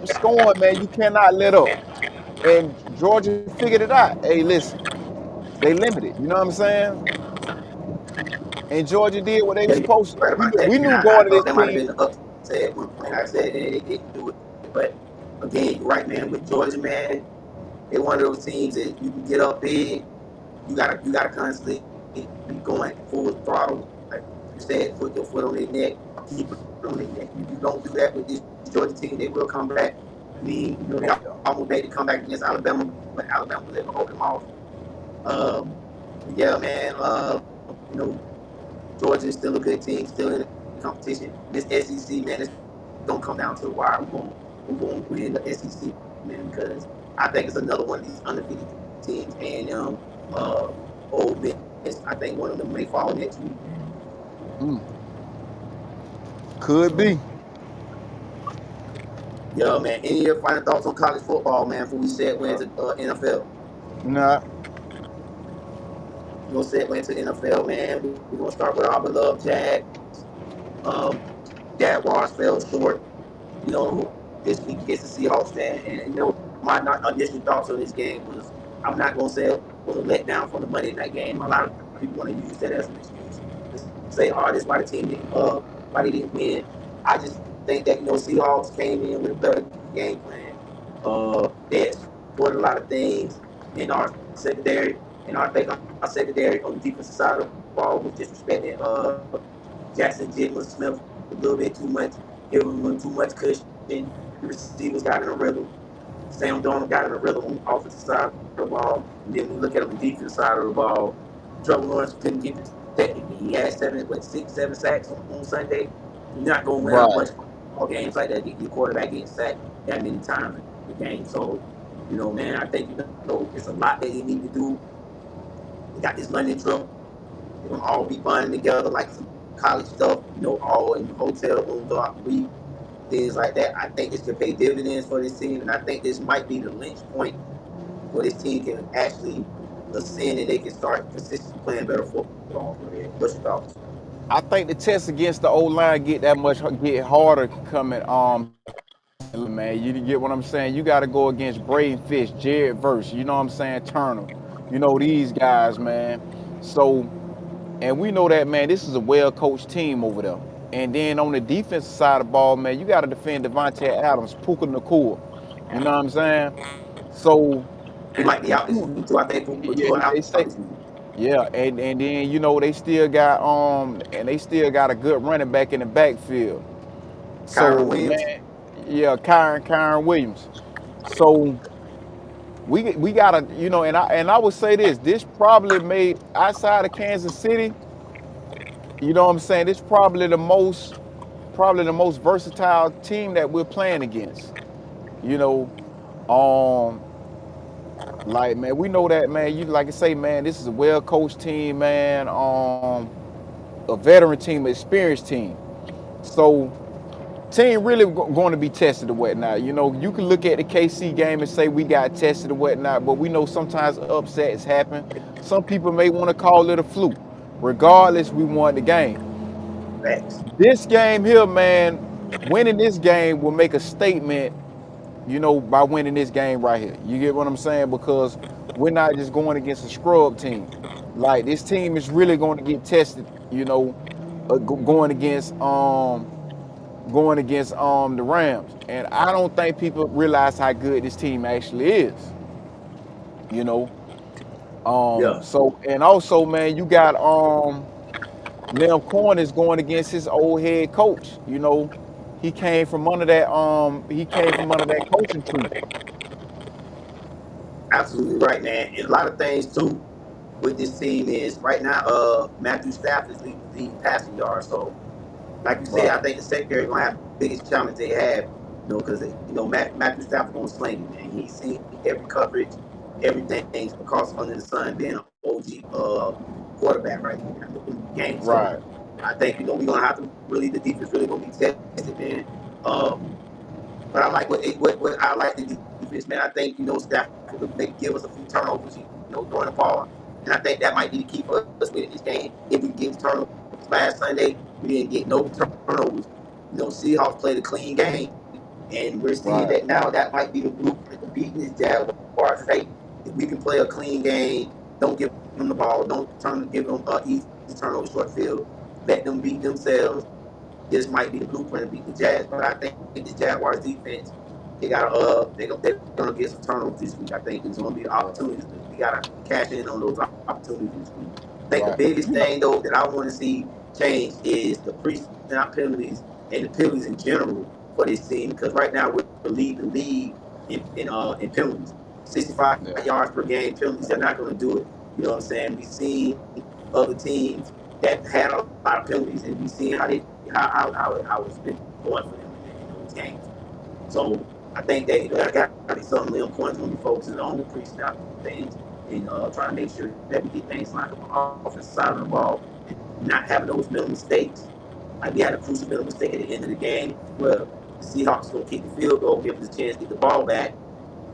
B: scoring, man. You cannot let up. And Georgia figured it out. Hey, listen, they limited. You know what I'm saying? And Georgia did what they were
A: Yeah, you're
B: supposed to.
A: right about that.
B: We
A: And
B: knew
A: I
B: going to
A: thought
B: this
A: that might have
B: team.
A: been the upset at one point. I said they didn't do it. But again, you're right, man. With Georgia, man, they're one of those teams that you can get up big. You gotta constantly be going full throttle. Like you said, put your foot on their neck, keep it on their neck. If you don't do that with this Georgia team, they will come back. I mean, they almost made it come back against Alabama, but Alabama was able to hold them off. Um, yeah, man. Georgia is still a good team, still in the competition. This SEC, man, it's gonna come down to the wire. We're going to win the SEC, man, because I think it's another one of these undefeated teams. And Ole Miss, I think one of them may fall next week.
B: Mm, could be.
A: Yeah, man. Any of your final thoughts on college football, man? Before we segue into NFL,
B: Nah,
A: we're gonna segue into NFL, man. We're gonna start with our beloved Jags. Um, Jaguars fell short, this week against the Seahawks, man. And my initial thoughts on this game was, I'm not gonna say it was a letdown from the Monday night game. A lot of people want to use that as an excuse to say, "Oh, this why the team didn't, why they didn't win." I just think that Seahawks came in with a better game plan. They exploited a lot of things in our secondary, and I think our secondary on the defensive side of the ball was disrespecting Jackson Jitman Smith a little bit too much, giving him too much cushion. The receivers got in a rhythm. Sam Darnold got in a rhythm on the offensive side of the ball. And then when you look at on the defensive side of the ball, Trevor Lawrence couldn't get the technique. He had 6, 7 sacks on Sunday. You're not going to win a
B: right.
A: bunch of games like that. Your quarterback getting sacked that many times in the game. So, man, I think it's a lot that you need to do. We got this London trip. They're gonna all be bonding together like some college stuff, all in hotel rooms throughout the week, things like that. I think this could pay dividends for this team, and I think this might be the lynch point where this team can actually ascend and they can start consistently playing better football. What's your thoughts?
B: I think the test against the O line get harder coming season, man. You get what I'm saying? You got to go against Braden Fish, Jared Verse, you know what I'm saying? Turner, these guys, man. So, and we know that, man, this is a well coached team over there. And then on the defensive side of the ball, man, you got to defend Devontae Adams, Puka Nakua. You know what I'm saying? So,
A: He might be out this week too. I think
B: yeah,
A: Puka
B: they
A: out
B: say,
A: this week.
B: yeah, and then they still got a good running back in the backfield.
A: Kyron
B: So man,
A: Williams.
B: yeah, Kyron Williams. So we gotta, and I would say this probably made outside of Kansas City, you know what I'm saying? This probably the most versatile team that we're playing against. You know, um, like man, we know that man. You like I say, man, this is a well coached team, man. A veteran team, an experienced team. So team really going to be tested or whatnot. You can look at the KC game and say we got tested or whatnot, but we know sometimes upsets happen. Some people may want to call it a fluke. Regardless, we won the game.
A: Facts.
B: This game here, man, winning this game will make a statement, by winning this game right here. You get what I'm saying? Because we're not just going against a scrub team. Like this team is really going to get tested, going against the Rams. And I don't think people realize how good this team actually is. You know.
A: Yeah,
B: So and also, man, you got Lem Corn is going against his old head coach. He came from under that coaching tree.
A: absolutely right, man. And a lot of things too with this team is right now. Matthew Stafford is leading passing yards. So like you said,
B: Right.
A: I think the secondary gonna have the biggest challenge they have. Because Matthew Stafford gonna sling it, man. He's seen every coverage, everything across under the sun, being an OG quarterback right now in the game. So
B: Right.
A: I think we're gonna have to really the defense really gonna be tested, man. But I like what I like the defense, man. I think Stafford could maybe give us a few turnovers, during the ball, and I think that might be the key for us winning this game. If we get turnovers last Sunday, we didn't get no turnovers. Seahawks played a clean game, and we're seeing
B: Right.
A: that now. That might be the blueprint to beating this Jaguars. Hey, if we can play a clean game, don't give them the ball, don't give them easy turnovers short field, let them beat themselves. This might be the blueprint to beat the Jags, but I think the Jaguars defense, they're gonna get some turnovers this week. I think there's gonna be opportunities. We gotta cash in on those opportunities this week. I think the
B: Right.
A: biggest thing though that I want to see change is the pre-snap penalties and the penalties in general for this team, because right now we're leading the league in penalties. 65
B: Yeah.
A: yards per game penalties. They're not going to do it. You know what I'm saying? We've seen other teams that had a lot of penalties, and we've seen how it's been going for them in those games. So I think that got to be something Liam Coin's going to be focusing on the pre-snap things and trying to make sure that we get things lined up on the offensive side of the ball and not having those middle mistakes. Like we had a crucial middle mistake at the end of the game where the Seahawks going to kick the field goal, give us a chance to get the ball back,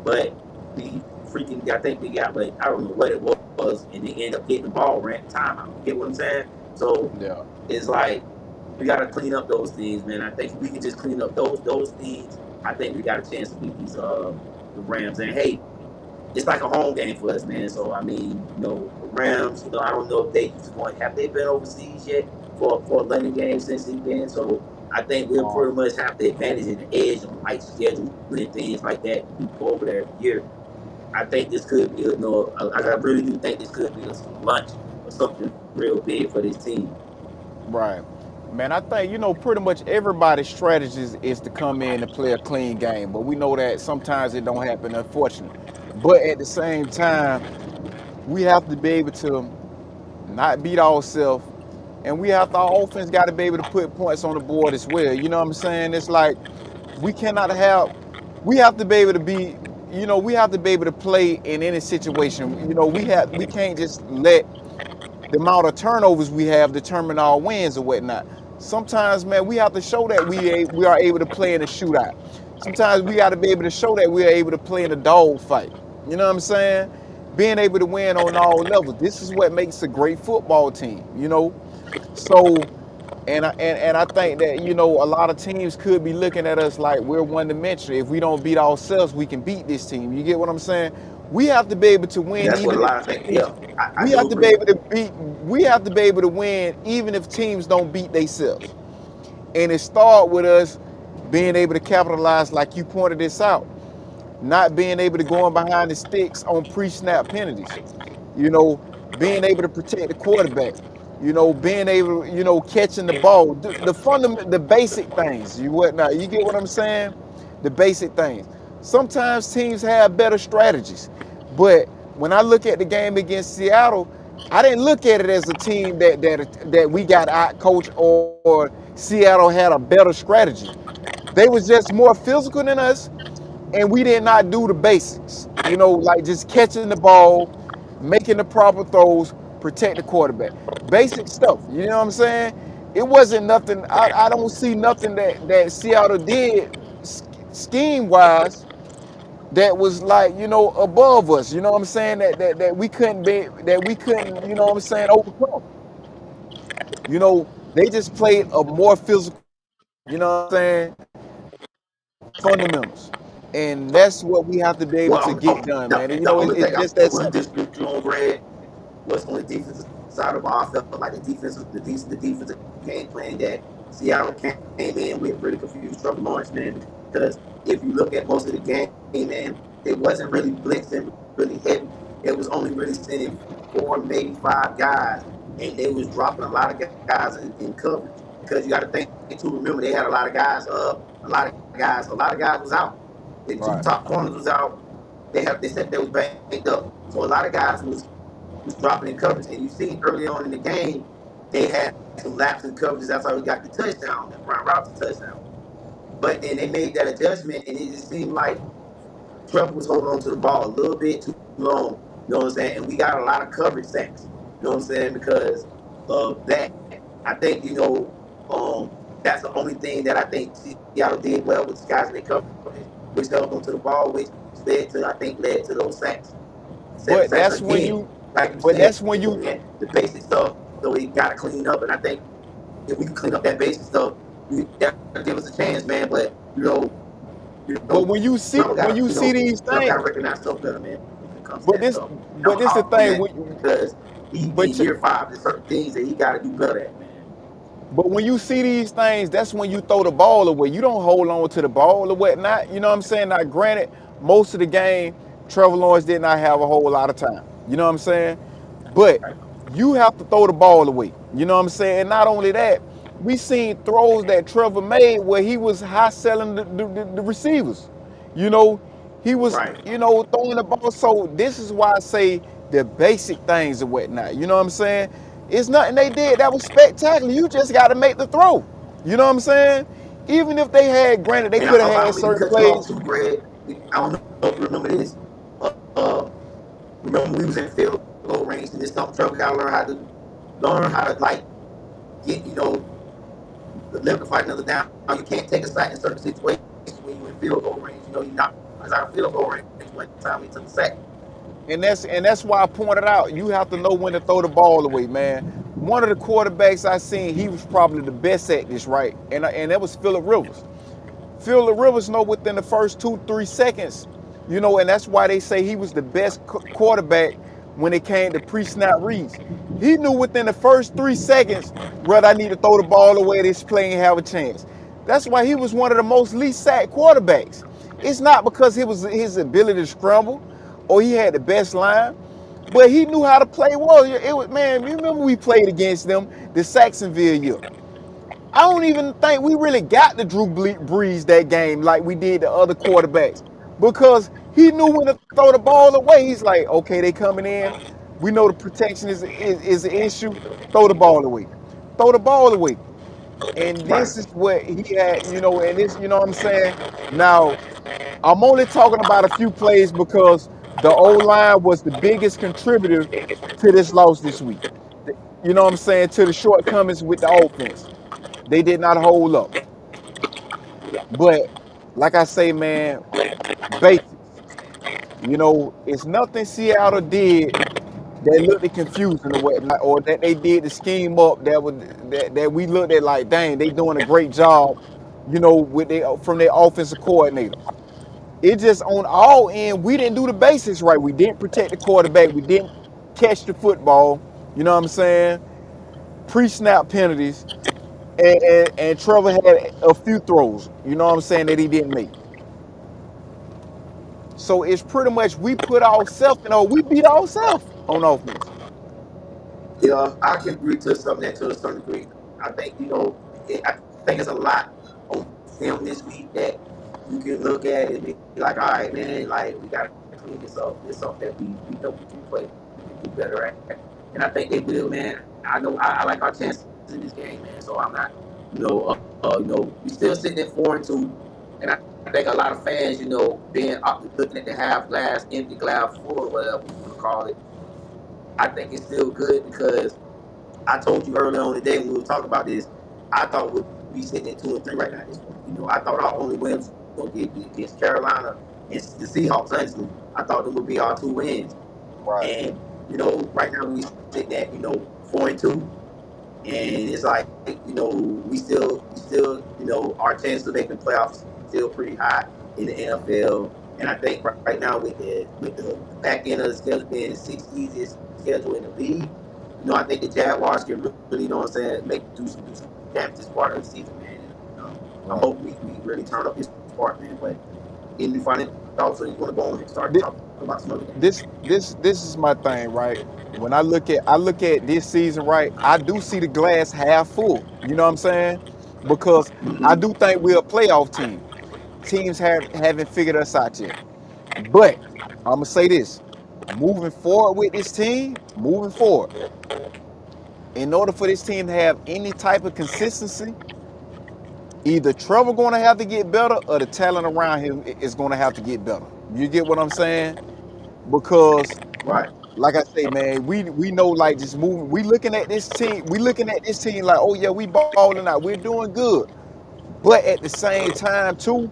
A: but we I think we got, but I don't know what it was, and they end up getting the ball ran timeout. You get what I'm saying? So
B: Yeah.
A: it's like we got to clean up those things, man. I think if we can just clean up those things, I think we got a chance to beat these the Rams. And hey, it's like a home game for us, man. So I mean, the Rams. I don't know if have they been overseas yet for a London game since they've been. So I think we'll pretty much have the advantage and the edge on like schedule and things like that. We go over there every year. I think this could be, I really do think this could be a lunch or something real big for this team.
B: Right. Man, I think, pretty much everybody's strategy is to come in and play a clean game. But we know that sometimes it don't happen, unfortunately. But at the same time, we have to be able to not beat ourselves. And our offense got to be able to put points on the board as well. You know what I'm saying? It's like we cannot have, we have to be able to be, we have to be able to play in any situation. We can't just let the amount of turnovers we have determine our wins or whatnot. Sometimes, man, we have to show that we are able to play in a shootout. Sometimes we got to be able to show that we are able to play in a dog fight. You know what I'm saying? Being able to win on all levels. This is what makes a great football team. So, and I think that a lot of teams could be looking at us like we're one dimensional. If we don't beat ourselves, we can beat this team. You get what I'm saying? We have to be able to win.
A: That's what
B: Even
A: a
B: if
A: lot of things.
B: teams,
A: Yeah, I
B: we
A: do
B: have to be
A: agree.
B: able to beat. We have to be able to win even if teams don't beat themselves. And it starts with us being able to capitalize, like you pointed this out, not being able to go in behind the sticks on pre-snap penalties. You know, being able to protect the quarterback. Being able, catching the ball, the basic things. You get what I'm saying? The basic things. Sometimes teams have better strategies, but when I look at the game against Seattle, I didn't look at it as a team that we got out coached or Seattle had a better strategy. They was just more physical than us, and we did not do the basics. Like just catching the ball, making the proper throws, protect the quarterback. Basic stuff. You know what I'm saying? It wasn't nothing. I don't see nothing that Seattle did scheme wise that was like above us. You know what I'm saying? That we couldn't be that we couldn't what I'm saying overcome. They just played a more physical game. You know what I'm saying? Fundamentals. And that's what we have to be able
A: Well,
B: to get done, man.
A: the only
B: It's
A: thing I
B: just that
A: would
B: simple.
A: disagree with you on, Greg, was on the defensive side of the ball. I felt like the defensive game plan that Seattle came in with really confused Trevor Lawrence, man. Because if you look at most of the game, man, it wasn't really blitzing really heavy. It was only really sending 4, maybe 5 guys, and they was dropping a lot of guys in coverage. Because you got to think to remember they had a lot of guys. A lot of guys was out. The 2
B: Right.
A: top corners was out. They said they was banged up. So a lot of guys was dropping in coverage. And you see early on in the game, they had some laps in coverage. That's how we got the touchdown, the Brian Robinson touchdown. But then they made that adjustment, and it just seemed like Trevor was holding on to the ball a little bit too long. You know what I'm saying? And we got a lot of coverage sacks. You know what I'm saying? Because of that. I think, that's the only thing that I think Seattle did well with the guys in their coverage, which held them to the ball, which led to those sacks. 7
B: But
A: sacks
B: that's when
A: again,
B: you
A: like you
B: but
A: said,
B: that's when you
A: the basic stuff. So we got to clean up, and I think if we can clean up that basic stuff, that'll give us a chance, man. But
B: but when you see these
A: Trump got
B: things,
A: to recognize stuff better, man. When it comes to
B: but
A: that
B: this
A: stuff,
B: but this the thing when
A: because He
B: But
A: in year 5. There's certain things that he got to do better at, man.
B: But when you see these things, that's when you throw the ball away. You don't hold on to the ball or whatnot. You know what I'm saying? Now, granted, most of the game, Trevor Lawrence did not have a whole lot of time. You know what I'm saying? But
A: Right,
B: you have to throw the ball away. You know what I'm saying? And not only that, we seen throws that Trevor made where he was high selling the receivers. You know, he was,
A: right.
B: throwing the ball. So this is why I say the basic things and whatnot. You know what I'm saying? It's nothing they did that was spectacular. You just got to make the throw. You know what I'm saying? Even if they had, granted, they
A: And
B: could have had
A: allow me to
B: certain
A: cut you off
B: plays.
A: too, Greg. I don't know if you remember this. Uh, remember we was in field goal range, and this something Trevor got to learn how to like get live to fight another down. You can't take a sack in certain situations when you're in field goal range. You knock us out of field goal range one time he took a sack.
B: And that's why I pointed out you have to know when to throw the ball away, man. One of the quarterbacks I seen, he was probably the best at this, right? And that was Phillip Rivers. Phillip Rivers know within the first 2-3 seconds, and that's why they say he was the best quarterback when it came to pre-snap reads. He knew within the first 3 seconds whether I need to throw the ball away this play and have a chance. That's why he was one of the most least sacked quarterbacks. It's not because it was his ability to scramble or he had the best line, but he knew how to play well. It was, man, you remember we played against them the Saxonville year. I don't even think we really got the Drew Brees that game like we did the other quarterbacks because he knew when to throw the ball away. He's like, okay, they coming in. We know the protection is an issue. Throw the ball away. Throw the ball away. And
A: Right.
B: this is what he had, and this, you know what I'm saying? Now, I'm only talking about a few plays because the O-line was the biggest contributor to this loss this week. You know what I'm saying? To the shortcomings with the offense. They did not hold up. But like I say, man, basics. It's nothing Seattle did that looked confusing or whatnot, or that they did the scheme up that we looked at like, dang, they doing a great job, with from their offensive coordinator. It just on all end, we didn't do the basics right. We didn't protect the quarterback. We didn't catch the football. You know what I'm saying? Pre-snap penalties. And Trevor had a few throws, you know what I'm saying, that he didn't make. So it's pretty much we put ourselves, we beat ourselves on offense.
A: I can agree to something that to a certain degree. I think I think it's a lot on film this week that you can look at and be like, all right, man, like we got to clean this up. This up that we know we can play, we can do better at. And I think they will, man. I know I like our chances in this game, man. So I'm not, we still sitting at 4-2, and I think a lot of fans, being looking at the half glass, empty glass full, whatever you want to call it. I think it's still good because I told you earlier on the day when we were talking about this, I thought we'd be sitting at 2-3 right now at this point. I thought our only wins were going to get against Carolina and the Seahawks, honestly. I thought them would be our 2 wins.
B: Right.
A: And, right now we sitting at, 4-2. And it's like, our chance of making playoffs still pretty high in the NFL. And I think right now with the back end of the schedule being the sixth easiest schedule in the league, I think the Jaguars can really, do some damage this part of the season, man. I'm
B: Right.
A: hoping we really turn up this part, man. But any final thoughts, or you want to go on and start
B: Thi-
A: talking about some other games?
B: this is my thing, right? When I look at this season, right, I do see the glass half full. You know what I'm saying? Because I
A: Mm-hmm.
B: do think we're a playoff team. Teams haven't figured us out yet. But I'm gonna say this: moving forward with this team, moving forward, in order for this team to have any type of consistency, either Trevor going to have to get better, or the talent around him is going to have to get better. You get what I'm saying? Because,
A: Right.
B: like I say, man, we know like just moving. We looking at this team like, oh yeah, we balling out, we're doing good. But at the same time, too,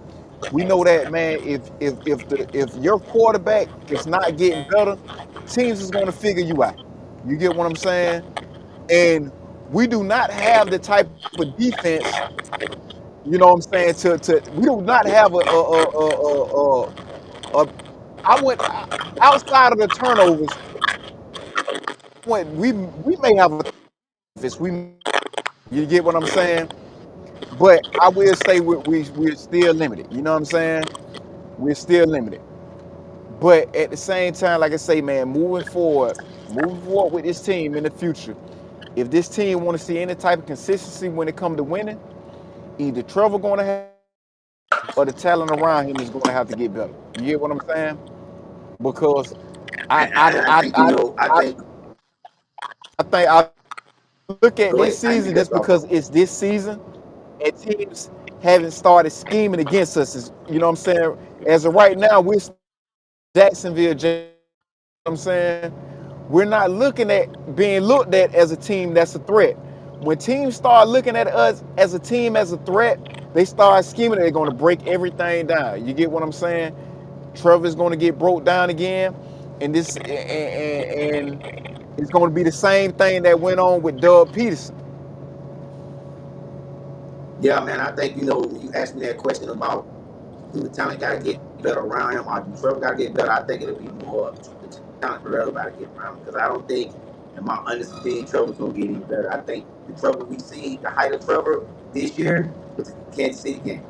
B: we know that, man, if your quarterback is not getting better, teams is going to figure you out. You get what I'm saying? And we do not have the type of defense, you know what I'm saying? To we do not have a I went outside of the turnovers. we may have a office. You get what I'm saying? But I will say we're still limited. You know what I'm saying? We're still limited. But at the same time, like I say, man, moving forward with this team in the future, if this team want to see any type of consistency when it comes to winning, either Trevor going to have or the talent around him is going to have to get better. You get what I'm saying? Because I I
A: And I
B: I
A: think,
B: I
A: I
B: I,
A: think,
B: I think I look at
A: go
B: this
A: ahead. I didn't
B: season
A: mean to
B: just
A: cut you off,
B: because
A: bro.
B: it's this season and teams haven't started scheming against us. You know what I'm saying? As of right now, we're Jacksonville. You know what I'm saying? We're not looking at being looked at as a team that's a threat. When teams start looking at us as a team as a threat, they start scheming. They're going to break everything down. You get what I'm saying? Trevor's going to get broke down again, and and it's going to be the same thing that went on with Doug Peterson.
A: Yeah, man. I think, when you asked me that question about do the talent got to get better around him or do Trevor got to get better, I think it'll be more the talent for everybody to get around him because I don't think, in my honest opinion, Trevor's going to get any better. I think the Trevor we see, the height of Trevor this year was the Kansas City game.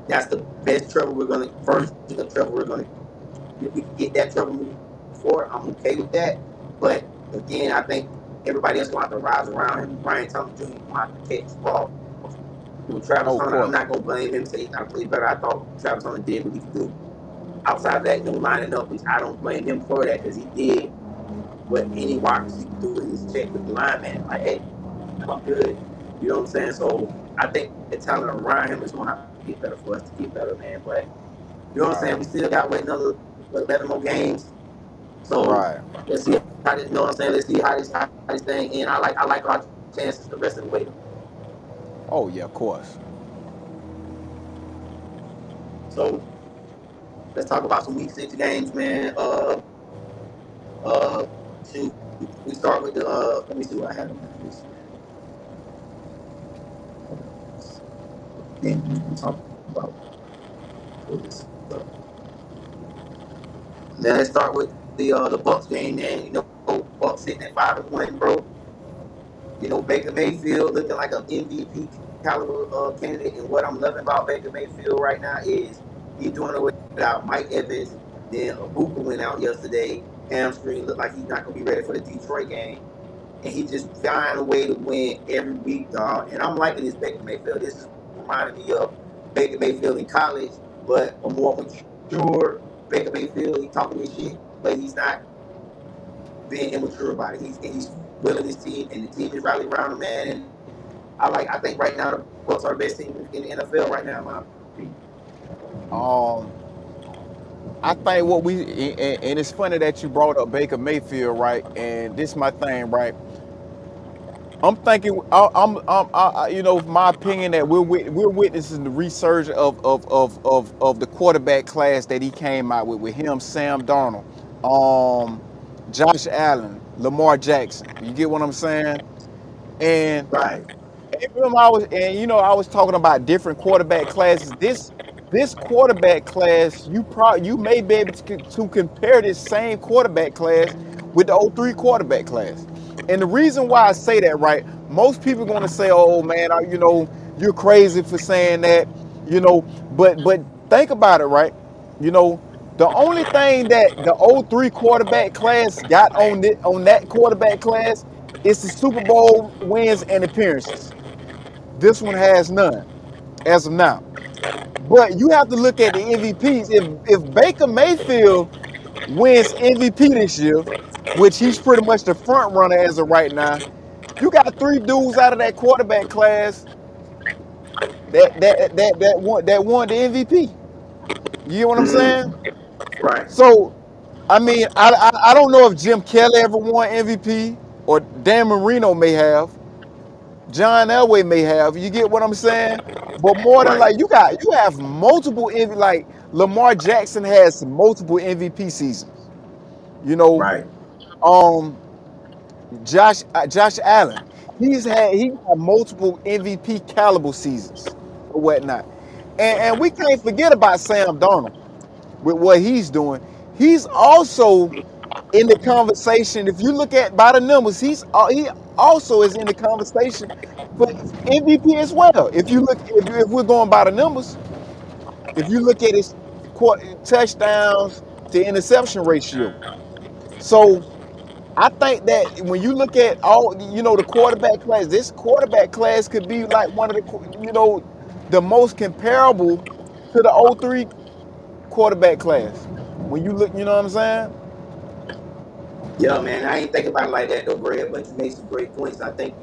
A: That's the best Trevor we're going to, first Trevor we're going to, if we can get that Trevor moving forward, I'm okay with that. But again, I think everybody else going to have to rise around him. Brian Thomas Jr. going to have to catch the ball. Travis
B: Oh, of
A: Hunter, I'm
B: course.
A: not gonna blame him. Say he's not played better. I thought Travis Hunter did what he could do. Outside of that, lining up, which I don't blame him for that because he did what any wide receiver do in his check with the lineman. Like, hey, I'm good. You know what I'm saying? So I think the talent around him is gonna have to get better for us to get better, man. But you know what I'm saying?
B: Right,
A: We still got to wait another 11 more games. So
B: right.
A: let's see how this. You know what I'm saying? Let's see how this thing end. I like our chances the rest of the way.
B: Oh yeah, of course.
A: So let's talk about some week 6 games, man. Uh, shoot, we start with the. Let me see what I have. Then we talk about this. Now let's start with the Bucs game, man. Bucs sitting at 5-1, bro. Baker Mayfield looking like an MVP caliber candidate. And what I'm loving about Baker Mayfield right now is he's doing it without Mike Evans. Then Abuka went out yesterday. Hamstring looked like he's not gonna be ready for the Detroit game. And he just find a way to win every week, dog. And I'm liking this Baker Mayfield. This is reminding me of Baker Mayfield in college, but a more mature Baker Mayfield. He talking his shit, but he's not being immature about it. He's willing his team, and the team is rallying around him, man. And I think right now the Bucs are the best team in the NFL right now, in my opinion.
B: Um, I think what we and it's funny that you brought up Baker Mayfield, right? And this is my thing, right? I'm thinking, my opinion that we're witnessing the resurgence of the quarterback class that he came out with him, Sam Darnold, um, Josh Allen, Lamar Jackson. You get what I'm saying? And
A: Right,
B: remember I was talking about different quarterback classes. This quarterback class, you may be able to compare this same quarterback class with the '03 quarterback class. And the reason why I say that, right? Most people are gonna say, "Oh man, you're crazy for saying that," you know. But think about it, right? You know, the only thing that the '03 quarterback class got on that quarterback class is the Super Bowl wins and appearances. This one has none as of now. But you have to look at the MVPs. If Baker Mayfield wins MVP this year, which he's pretty much the front runner as of right now, you got 3 dudes out of that quarterback class that won the MVP. You get what I'm saying?
A: right,
B: So I mean, I don't know if Jim Kelly ever won MVP or Dan Marino may have. John Elway may have. You get what I'm saying? But more than
A: right,
B: like you have multiple like Lamar Jackson has multiple MVP seasons. You know,
A: right,
B: um, Josh Allen, he had multiple MVP caliber seasons or whatnot, and we can't forget about Sam Darnold with what he's doing. He's also in the conversation. If you look at by the numbers, he also is in the conversation for MVP as well. If we're going by the numbers, if you look at his touchdowns to interception ratio, so I think that when you look at all, the quarterback class, this quarterback class could be like one of the most comparable to the '03 quarterback class. When you look, you know what I'm saying?
A: Yeah, man, I ain't think about it like that though, Greg. But you made some great points. I think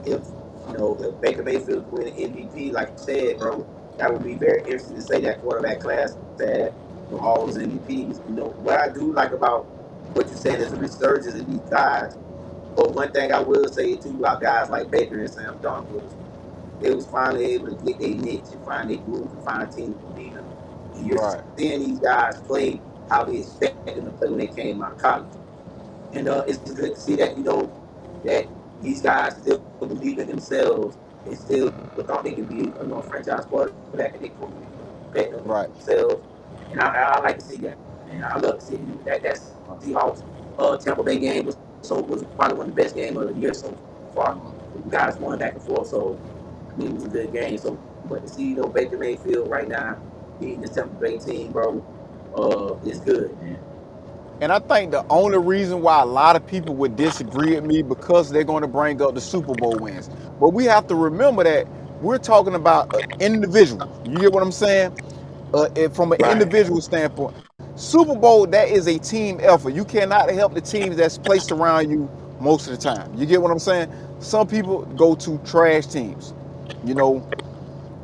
A: if if Baker Mayfield win an MVP, like you said, bro, that would be very interesting to say that quarterback class had all those MVPs. What I do like about what you're saying is a resurgence in these guys. But one thing I will say too about guys like Baker and Sam Darnold was they was finally able to get their niche and find their groove and find a team to beat them. And you're
B: Right,
A: seeing these guys play how they expected them to play when they came out of college. And it's good to see that that these guys still believe in themselves and still thought they could be a franchise quarterback and they put bet on
B: right,
A: themselves. And I like to see that. And I love to see that
B: right.
A: Seahawks Tampa Bay game was probably one of the best games of the year so far. The guys going back and forth, so I mean it was a good game. So but to see Baker Mayfield right now beating this Tampa Bay team, bro, is good, man.
B: And I think the only reason why a lot of people would disagree with me because they're going to bring up the Super Bowl wins. But we have to remember that we're talking about individuals. You get what I'm saying? From an
A: Right.
B: individual standpoint, Super Bowl, that is a team effort. You cannot help the teams that's placed around you most of the time. You get what I'm saying? Some people go to trash teams, you know.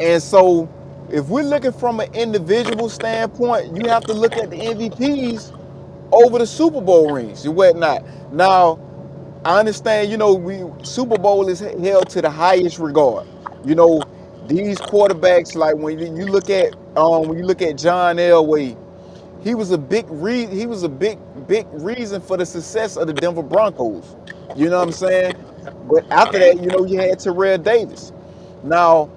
B: And so if we're looking from an individual standpoint, you have to look at the MVPs over the Super Bowl rings and whatnot. Now, I understand, we Super Bowl is held to the highest regard. You know, these quarterbacks, like when you look at John Elway, he was a big reason for the success of the Denver Broncos. You know what I'm saying? But after that, you had Terrell Davis. Now,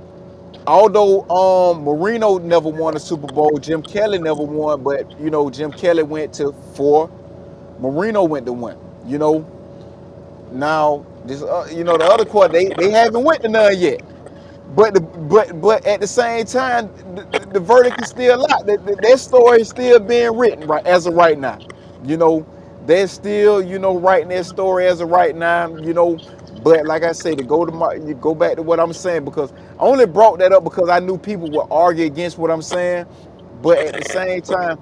B: although Marino never won a Super Bowl, Jim Kelly never won, but Jim Kelly went to 4, Marino went to 1. You know, now this the other quarter they haven't went to none yet. But at the same time, the verdict is still out. Their story is still being written right as of right now. You know, they're still writing their story as of right now. But like I say, you go back to what I'm saying because I only brought that up because I knew people would argue against what I'm saying. But at the same time,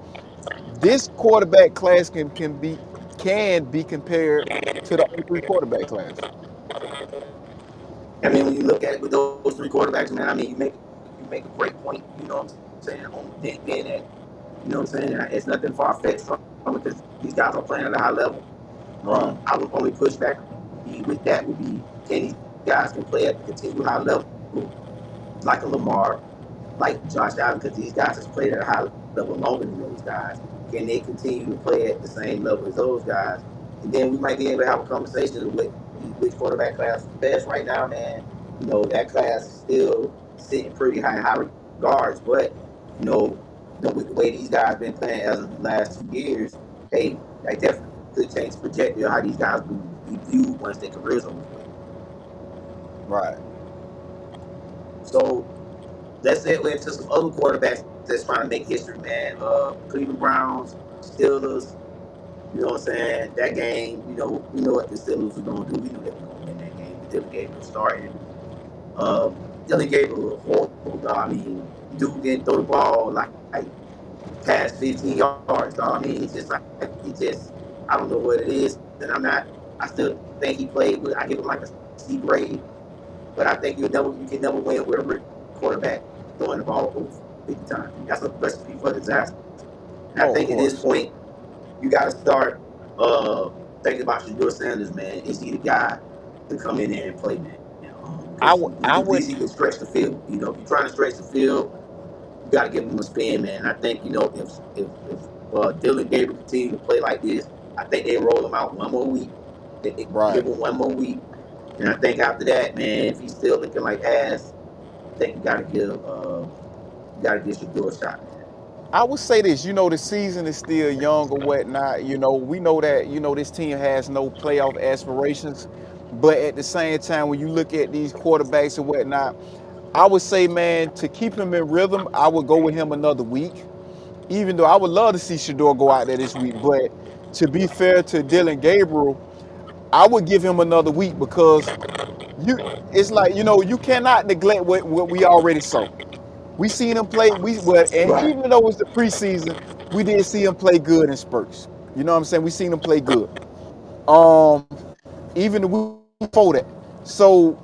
B: this quarterback class can be compared to the '03 quarterback class.
A: I mean, when you look at it with those three quarterbacks, man, I mean, you make a great point. You know what I'm saying? On being that, you know what I'm saying? It's nothing far fetched from it because these guys are playing at a high level.
B: Right,
A: I would only push back with that would be can these guys can play at the continued high level like a Lamar, like Josh Allen, because these guys have played at a high level longer than those guys. Can they continue to play at the same level as those guys? And then we might be able to have a conversation with which quarterback class is best right now, man. That class is still sitting pretty high regards, but with the way these guys been playing as of the last 2 years, hey, that definitely could change the trajectory of how these guys will be viewed once their careers are over.
B: right.
A: So let's say we're into some other quarterbacks that's trying to make history, man. Cleveland Browns, Steelers, you know what I'm saying? That game, we know what the Steelers were going to do. We knew they were going to win that game. Dylan Gabriel started. Um, Dylan Gabriel was horrible, dog. I mean, dude didn't throw the ball like past 15 yards, dog. I mean, it's just I don't know what it is. And I still think he played with, I give him like a C grade. But I think you can never win with a quarterback throwing the ball over 50 times. That's a recipe for disaster. And I
B: Oh, of
A: think at this
B: course.
A: point, you got to start thinking about Shedeur Sanders, man. Is he the guy to come in there and play, man?
B: I
A: Because
B: would I
A: at
B: would
A: least he can stretch the field. If you're trying to stretch the field, you got to give him a spin, man. I think if Dylan Gabriel continue to play like this, I think they roll him out one more week. They
B: right.
A: give him one more week, and I think after that, man, if he's still looking like ass, I think you got to give Shedeur a shot, man.
B: I would say this, the season is still young or whatnot. We know that, this team has no playoff aspirations. But at the same time, when you look at these quarterbacks and whatnot, I would say, man, to keep him in rhythm, I would go with him another week. Even though I would love to see Shedeur go out there this week. But to be fair to Dylan Gabriel, I would give him another week because you it's like, you cannot neglect what we already saw. We seen him play. And
A: Right.
B: even though it was the preseason, we did see him play good in spurts. You know what I'm saying? We seen him play good. Um, even the week before that. So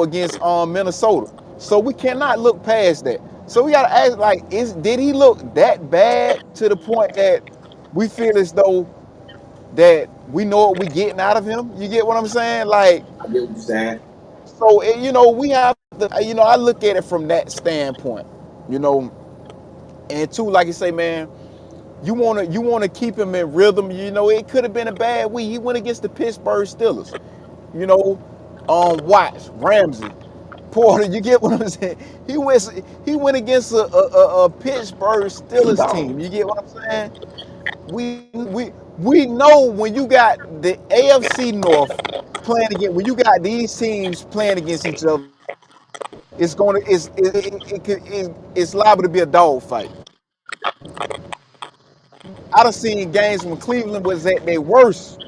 B: against Minnesota. So we cannot look past that. So we gotta ask, like, did he look that bad to the point that we feel as though that we know what we getting out of him? You get what I'm saying? Like,
A: I get what you're saying.
B: so we have to. I look at it from that standpoint. You know, and two, like you say, man, you wanna keep him in rhythm. It could have been a bad week. He went against the Pittsburgh Steelers. You know, Watts, Ramsey, Porter. You get what I'm saying? He went against a Pittsburgh Steelers team. You get what I'm saying? We know when you got the AFC North playing against, when you got these teams playing against each other, it's gonna it's liable to be a dog fight. I done seen games when Cleveland was at their worst,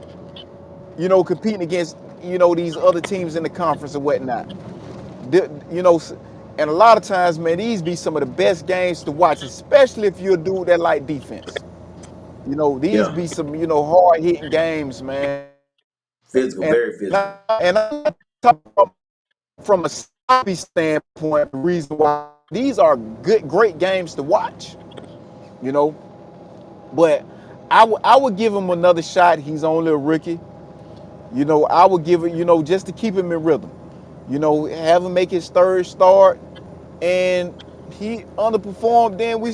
B: competing against, these other teams in the conference and whatnot. You know, and a lot of times, man, these be some of the best games to watch, especially if you're a dude that like defense. These
A: Yeah.
B: be some, hard hitting games, man.
A: Physical,
B: And
A: very physical.
B: I'm talking from a sloppy standpoint, the reason why these are great games to watch, you know. But I would give him another shot. He's only a rookie. I would give it, just to keep him in rhythm. Have him make his third start, and he underperformed. Then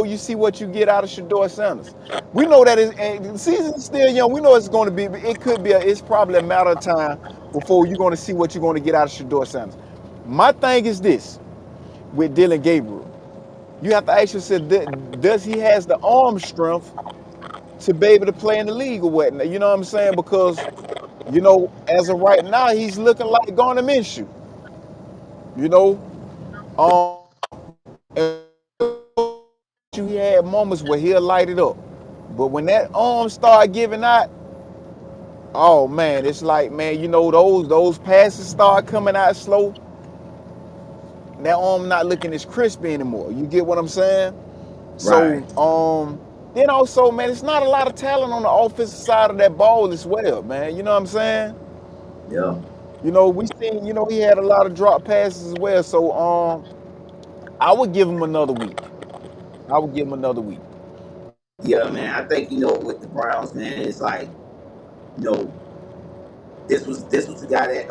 B: you see what you get out of Shedeur Sanders. We know that and the season is still young. We know it's going to be. It could be. It's probably a matter of time before you're going to see what you're going to get out of Shedeur Sanders. My thing is this with Dylan Gabriel. You have to ask yourself, does he has the arm strength to be able to play in the league or whatnot? You know what I'm saying? Because as of right now, he's looking like Garner Minshew. You know, and he had moments where he'll light it up, but when that arm start giving out, oh man, it's like, man, those passes start coming out slow. That arm not looking as crispy anymore. You get what I'm saying? So,
A: Right.
B: then also, man, it's not a lot of talent on the offensive side of that ball as well, man. You know what I'm saying?
A: Yeah.
B: We seen, he had a lot of drop passes as well. So, I would give him another week. I would give him another week.
A: Yeah, man. I think with the Browns, man, it's like you know this was the guy that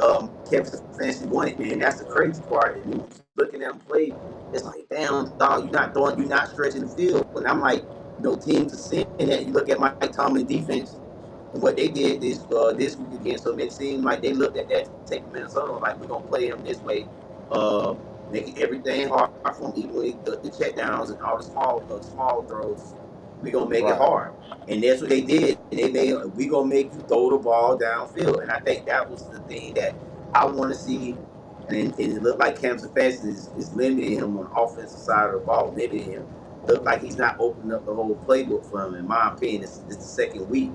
A: Kevin Stefanski wanted, man. That's the crazy part. And you looking at him play, it's like, damn, dog, you're not stretching the field. And I'm like, teams are seeing that. You look at Mike Tomlin defense and what they did this week against them. It seemed like they looked at that taking Minnesota like, we're gonna play them this way, uh, making everything hard for them, even with the check downs and all the small throws. We're gonna make it
B: Right.
A: hard. And that's what they did. They made we gonna make you throw the ball downfield. And I think that was the thing that I want to see. And it looked like Cam Stefanski is limiting him on the offensive side of the ball, limiting him. Looked like he's not opening up the whole playbook for him. In my opinion, it's the second week.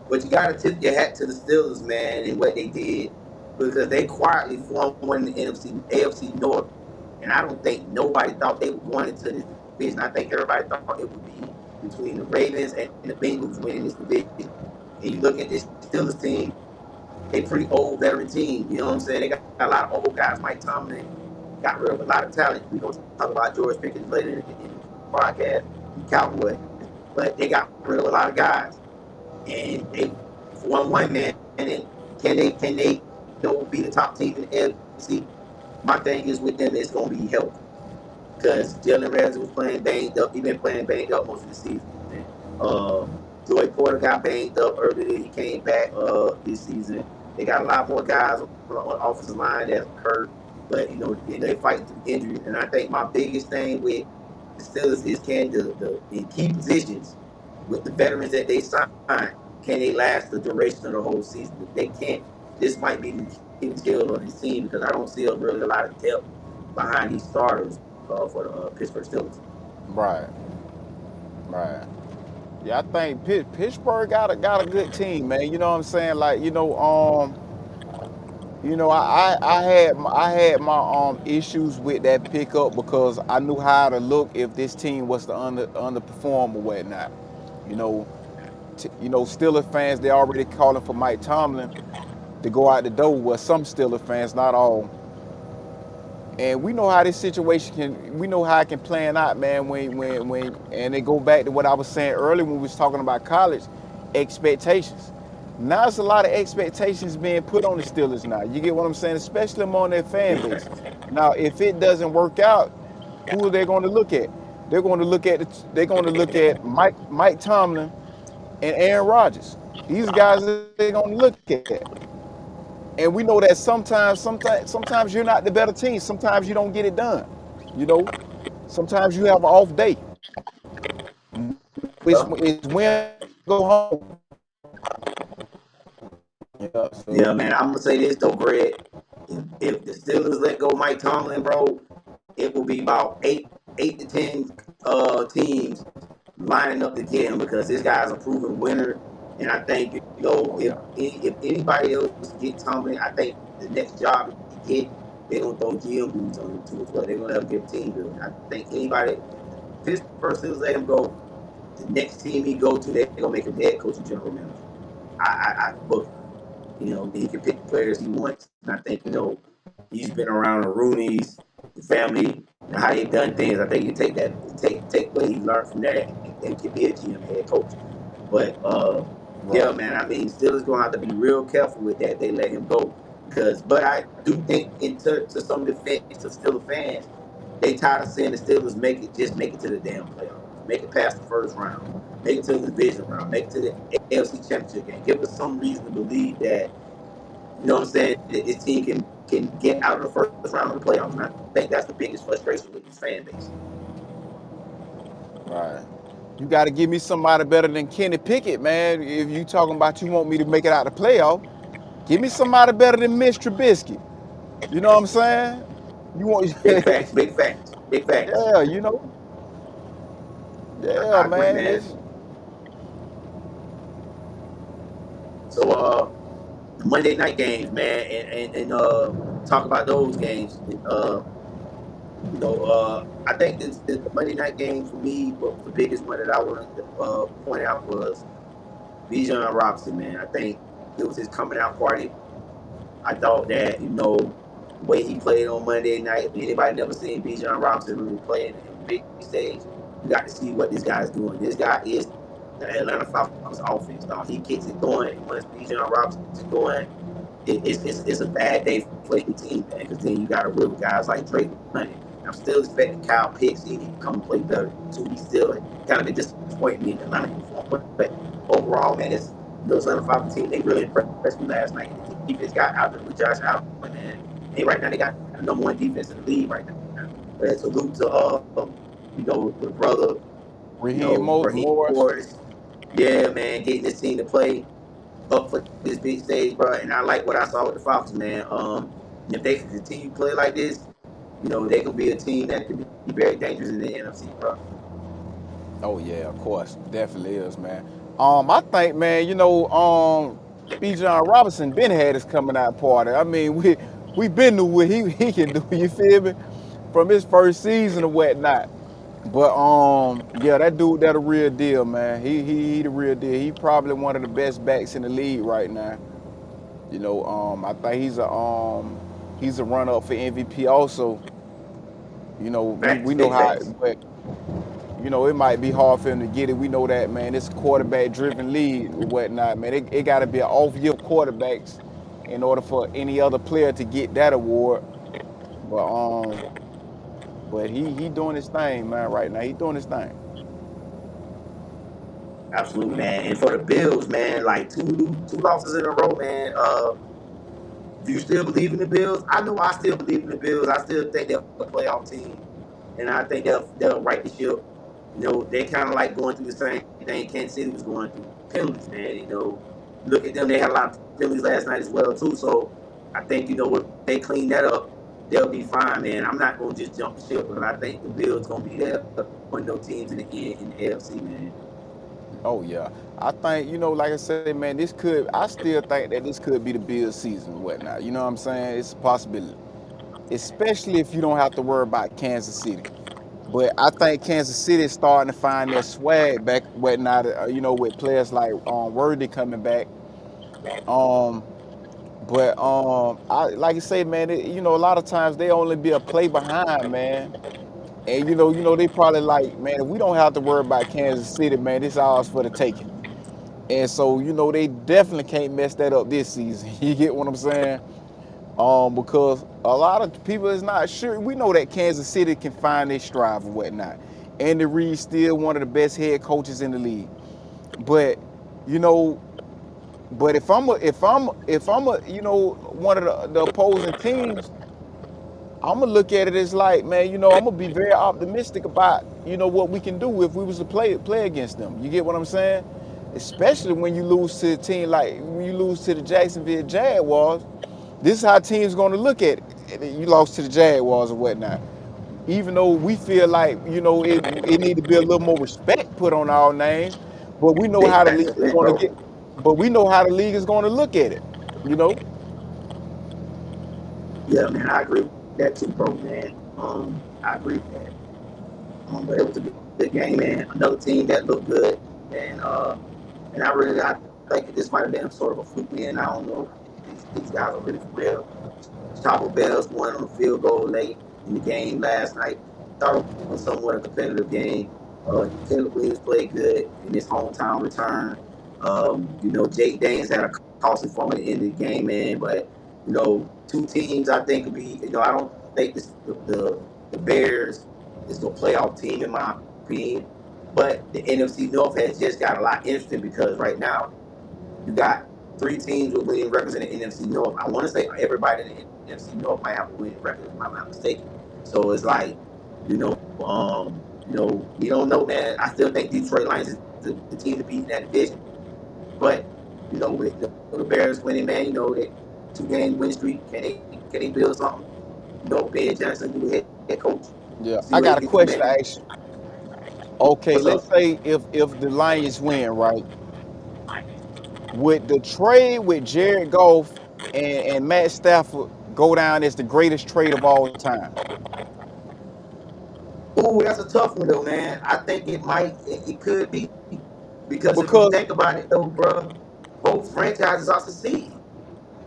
A: But you got to tip your hat to the Steelers, man, and what they did, because they quietly won the AFC North. And I don't think nobody thought they would go into this division. I think everybody thought it would be between the Ravens and the Bengals winning this division. And you look at this Steelers team, they pretty old veteran team. You know what I'm saying? They got a lot of old guys. Mike Tomlin got rid of a lot of talent. We're going to talk about George Pickens later in the podcast, the Cowboys. But they got rid of a lot of guys. And they won one man. And can they be the top team in the NFC? My thing is with them, it's going to be health. Because Jalen Ramsey was playing banged up. He been playing banged up most of the season. Uh, Joy Porter got banged up earlier. He came back this season. They got a lot more guys on the offensive line that's hurt, but they fighting through injuries. And I think my biggest thing with the Steelers is can the in key positions with the veterans that they sign, can they last the duration of the whole season? If they can't, this might be the Achilles heel on this team because I don't see really a lot of depth behind these starters for the Pittsburgh Steelers.
B: Right, right. Yeah, I think Pittsburgh got a good team, man. You know what I'm saying? Like, I had my issues with that pickup because I knew how to look if this team was to underperform or whatnot. You know, Steelers fans, they already calling for Mike Tomlin to go out the door. Well, some Steelers fans, not all. And we know how this situation we know how it can plan out, man. And they go back to what I was saying earlier when we was talking about college expectations. Now it's a lot of expectations being put on the Steelers now. You get what I'm saying, especially among their fan base. Now, if it doesn't work out, who are they going to look at? They're going to look at Mike Tomlin and Aaron Rodgers. These guys they're going to look at. And we know that sometimes you're not the better team. Sometimes you don't get it done. You know, sometimes you have an off day. It's win or go home. Yeah. So
A: Yeah, man, I'm gonna say this though, Greg. If the Steelers let go Mike Tomlin, bro, it will be about eight to ten teams lining up to get him because this guy's a proven winner. And I think
B: oh yeah.
A: if anybody else get Tomlin, I think the next job he get, they're gonna throw GM boots on him too as well. They're gonna have a good team building. I think anybody this person let him go, the next team he go to, they're gonna make him head coach and general manager. I book. He can pick the players he wants. And I think, he's been around the Rooneys, the family, how they've done things. I think you take what he learned from that and can be a GM head coach. But yeah,
B: Right.
A: man, I mean, Steelers gonna have to be real careful with that. They let him go. But I do think to some defense to Steelers fans, they tired of seeing the Steelers make it to the damn playoffs. Make it past the first round. Make it to the division round. Make it to the AFC Championship game. Give us some reason to believe that, what I'm saying, that this team can get out of the first round of the playoffs. And I think that's the biggest frustration with this fan base.
B: Right. You got to give me somebody better than Kenny Pickett, man. If you talking about you want me to make it out the playoff, give me somebody better than Mitch Trubisky. You know what I'm saying? You want?
A: Big facts, big facts, big facts.
B: Yeah, yeah,
A: I agree,
B: man.
A: man. So Monday night games, man, and talk about those games. I think the Monday night game for me, but the biggest one that I wanted to point out was Bijan Robinson, man. I think it was his coming out party. I thought that, the way he played on Monday night, if anybody never seen Bijan Robinson really playing in the big stage, you got to see what this guy's doing. This guy is the Atlanta Falcons offense, dog. He gets it going. And once Bijan Robinson is going, it's a bad day for the team, man, because then you got to win with guys like Drake London. I'm still expecting Kyle Pitts to come and play better too. He's still kind of been disappointing me in Atlanta before. But overall, man, those Atlanta Falcons team, they really impressed me last night. The defense got out there with Josh Allen, man. And right now they got the number one defense in the league right now. But salute to the brother,
B: Raheem
A: Raheem
B: Morris.
A: Morris. Yeah, man, getting this team to play up for this big stage, bro. And I like what I saw with the Falcons, man. If they can continue to play like this, they could be a team that could be very dangerous in the NFC, bro.
B: Oh yeah, of course, definitely is, man. I think, man, Bijan Robinson been had his coming out party. I mean, we been knew what he can do. You feel me? From his first season or whatnot. But yeah, that a real deal, man. He the real deal. He probably one of the best backs in the league right now. I think he's a runner up for MVP also. We
A: Facts,
B: know
A: big
B: how,
A: facts.
B: but it might be hard for him to get it. We know that, man. It's a quarterback-driven league or whatnot, man. It got to be an off-year quarterbacks in order for any other player to get that award. But he doing his thing, man. Right now, he doing his thing.
A: Absolutely, man. And for the Bills, man, like two losses in a row, man. Do you still believe in the Bills? I know I still believe in the Bills. I still think they're a playoff team. and I think they'll right the ship. They kind of like going through the same thing Kansas City was going through. Penalties, man. Look at them. They had a lot of penalties last night as well too. So I think if they clean that up, they'll be fine, man. I'm not gonna just jump the ship, but I think the Bills gonna be there one of those teams in the AFC, man.
B: Oh yeah, I think like I said, man, this could. I still think that this could be the Bills' season and whatnot. You know what I'm saying? It's a possibility, especially if you don't have to worry about Kansas City. But I think Kansas City is starting to find their swag back, whatnot. With players like Worthy coming back. Um, but I like I say, man. A lot of times they only be a play behind, man. And they probably like, man, if we don't have to worry about Kansas City, man, this ours for the taking. And so, they definitely can't mess that up this season. You get what I'm saying? Because a lot of people is not sure. We know that Kansas City can find their stride or whatnot. Andy Reid's still one of the best head coaches in the league. But, you know, but if I'm a one of the opposing teams, I'm gonna look at it as like, man, I'm gonna be very optimistic about, what we can do if we was to play against them. You get what I'm saying? Especially when you lose to a team like when you lose to the Jacksonville Jaguars. This is how teams gonna look at it. You lost to the Jaguars or whatnot. Even though we feel like, it need to be a little more respect put on our names, but we know
A: Big
B: how the
A: facts
B: league
A: of
B: is
A: that,
B: gonna
A: bro.
B: get but we know how the league is gonna look at it, you know?
A: Yeah, man, I agree with that too, bro, man. I agree with that. But it was a good game, man. Another team that looked good, and I think this might have been sort of a fluke win. I don't know. These guys are really for real. Chicago Bears won on a field goal late in the game last night. Thought it was somewhat a competitive game. Caleb Williams played good in his hometown return. Jake Daniels had a costly form at the end of the game, man. But two teams I think could be. I don't think the Bears is the playoff team in my opinion. But the NFC North has just got a lot interesting because right now you got three teams with winning records in the NFC North. I want to say everybody in the NFC North might have a winning record, if I'm not mistaken. So it's like, we don't know, man. I still think Detroit Lions is the team to beat in that division. But with the Bears winning, man, that 2-game win streak, can they build something? Ben Johnson, new head coach.
B: Yeah.
A: See what
B: I
A: they
B: got
A: can
B: a
A: do, man.
B: question to ask you. Okay,
A: What's
B: let's
A: up?
B: say if the Lions win, right? Would the trade with Jared Goff and Matt Stafford go down as the greatest trade of all time?
A: Ooh, that's a tough one though, man. I think it might, it could be because if you
B: Because
A: think about it though, bro, both franchises are succeeding.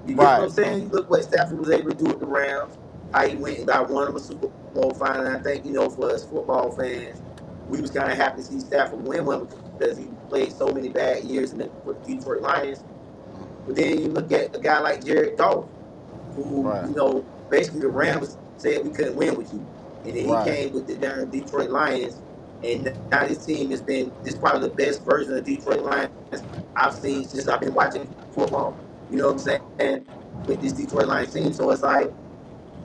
A: You get what
B: right,
A: I'm saying? You look what Stafford was able to do with the Rams. How he went and got one of them a Super Bowl final. And I think for us football fans, we was kind of happy to see Stafford win one because he played so many bad years for the Detroit Lions. But then you look at a guy like Jared Goff, who,
B: right,
A: basically the Rams said we couldn't win with you. And then he
B: right,
A: came with the darn Detroit Lions. And now his team has been this probably the best version of the Detroit Lions I've seen since I've been watching football. You know what I'm saying? With this Detroit Lions team. So it's like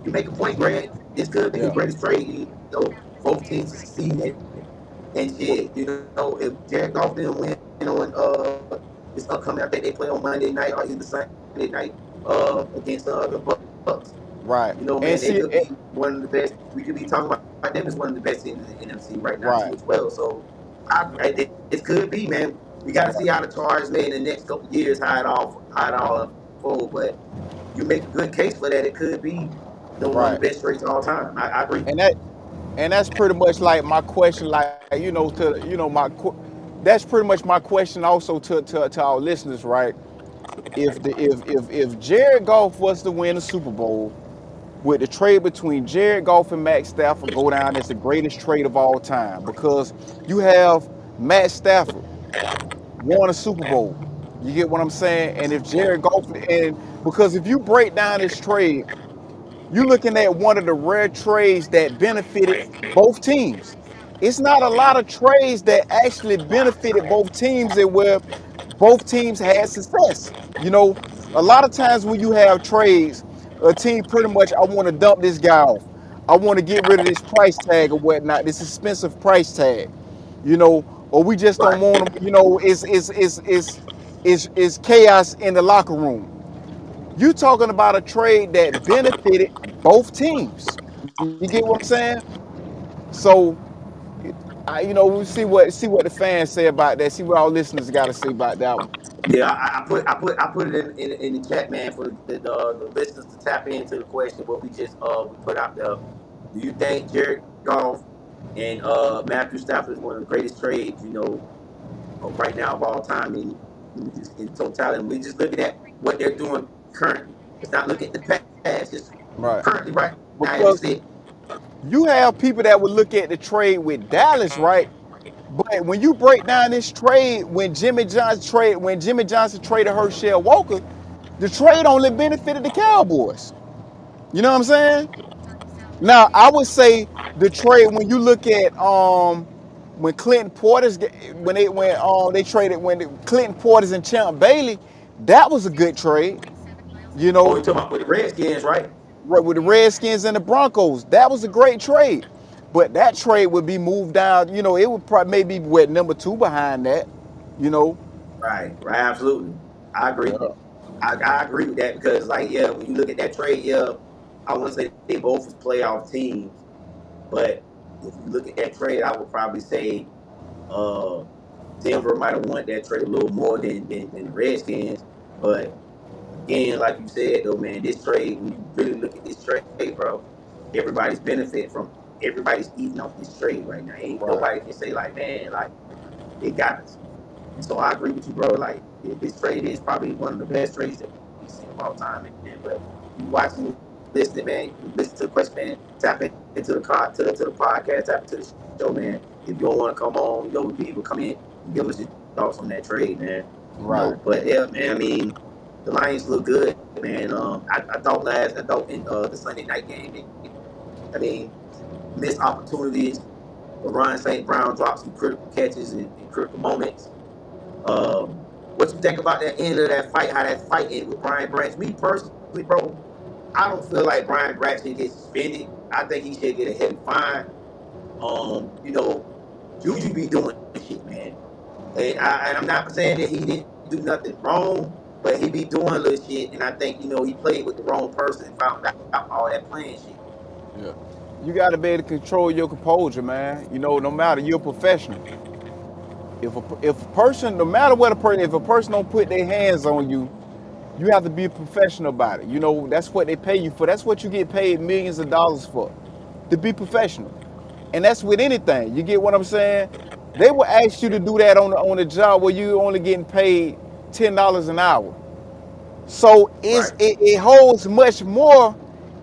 A: you make a point, Grant. This could be the
B: yeah,
A: greatest trade. Both teams are succeeding and shit. If Jared Goff didn't win on this upcoming, I think they play on Monday night or either Sunday night against the Bucs.
B: right.
A: Man, they
B: And
A: could
B: see,
A: be one of the best. We could be talking about them as one of the best teams in the NFC right now too as
B: right,
A: well. So this could be, man. We got to see how the Chargers made in the next couple of years, how it all unfold. But you make a good case for that. It could be one of the
B: right.
A: best trades of all time. I agree.
B: And that's pretty much like my question, like that's pretty much my question also to our listeners, right? If Jared Goff was to win the Super Bowl, would the trade between Jared Goff and Matt Stafford go down as the greatest trade of all time? Because you have Matt Stafford won a Super Bowl. You get what I'm saying? And if Jared Goff and because if you break down this trade, you're looking at one of the rare trades that benefited both teams. It's not a lot of trades that actually benefited both teams and where both teams had success. A lot of times when you have trades, a team pretty much, I want to dump this guy off. I want to get rid of this price tag or whatnot, this expensive price tag, or we just don't
A: Right.
B: want them. It's chaos in the locker room. You talking about a trade that benefited both teams. You get what I'm saying? So, we see what the fans say about that. See what our listeners got to say about that one.
A: Yeah, I put it in the chat, man, for the listeners to tap into the question. What we put out there. Do you think Jared Goff and Matthew Stafford is one of the greatest trades, right now of all time in totality? And we just looking at what they're doing currently. Let's not look at the past. Just
B: Right.
A: currently, right now, as
B: Because
A: you said.
B: you have people that would look at the trade with Dallas, right? But when you break down this trade, when Jimmy Johnson traded Herschel Walker, the trade only benefited the Cowboys. You know what I'm saying? Now I would say the trade when you look at when Clinton Porter's when they traded Clinton Porter's and Champ Bailey, that was a good trade. You
A: Oh,
B: know,
A: you talking about with the Redskins, right?
B: with the Redskins and the Broncos. That was a great trade. But that trade would be moved down, it would probably maybe what number two behind that, you know.
A: Right, absolutely. I agree.
B: Yeah.
A: I agree with that because, like, yeah, when you look at that trade, yeah, I wouldn't say they both was playoff teams, but if you look at that trade, I would probably say uh, Denver might have won that trade a little more than the Redskins. But again, like you said, though, man, this trade, when you really look at this trade, bro, everybody's benefit from everybody's eating off this trade right now. Ain't
B: Right.
A: nobody can say like, man, like they got us. And so I agree with you, bro. Like this trade is probably one of the best trades that we've seen of all time, man. But you watching, listening, man, you listen to the question, man. Tap into the podcast, tap into the show, man. If you don't want to come on, people come in and give us your thoughts on that trade, man.
B: Right.
A: But yeah, man. I mean, the Lions look good, man. I thought in the Sunday night game, I mean, missed opportunities. Ron St. Brown dropped some critical catches in critical moments. Um, what you think about that end of that fight? How that fight ended with Brian Branch? Me personally, bro, I don't feel like Brian Branch should get suspended. I think he should get a heavy fine. Juju be doing shit, man. And I'm not saying that he didn't do nothing wrong, but he be doing little shit. And I think he played with the wrong person and found out all that playing shit.
B: Yeah. You got to be able to control your composure, man. No matter, you're a professional. If a person, no matter what a person, if a person don't put their hands on you, you have to be a professional about it. That's what they pay you for. That's what you get paid millions of dollars for, to be professional. And that's with anything. You get what I'm saying? They will ask you to do that on a job where you only getting paid $10 an hour. So
A: Right.
B: it holds much more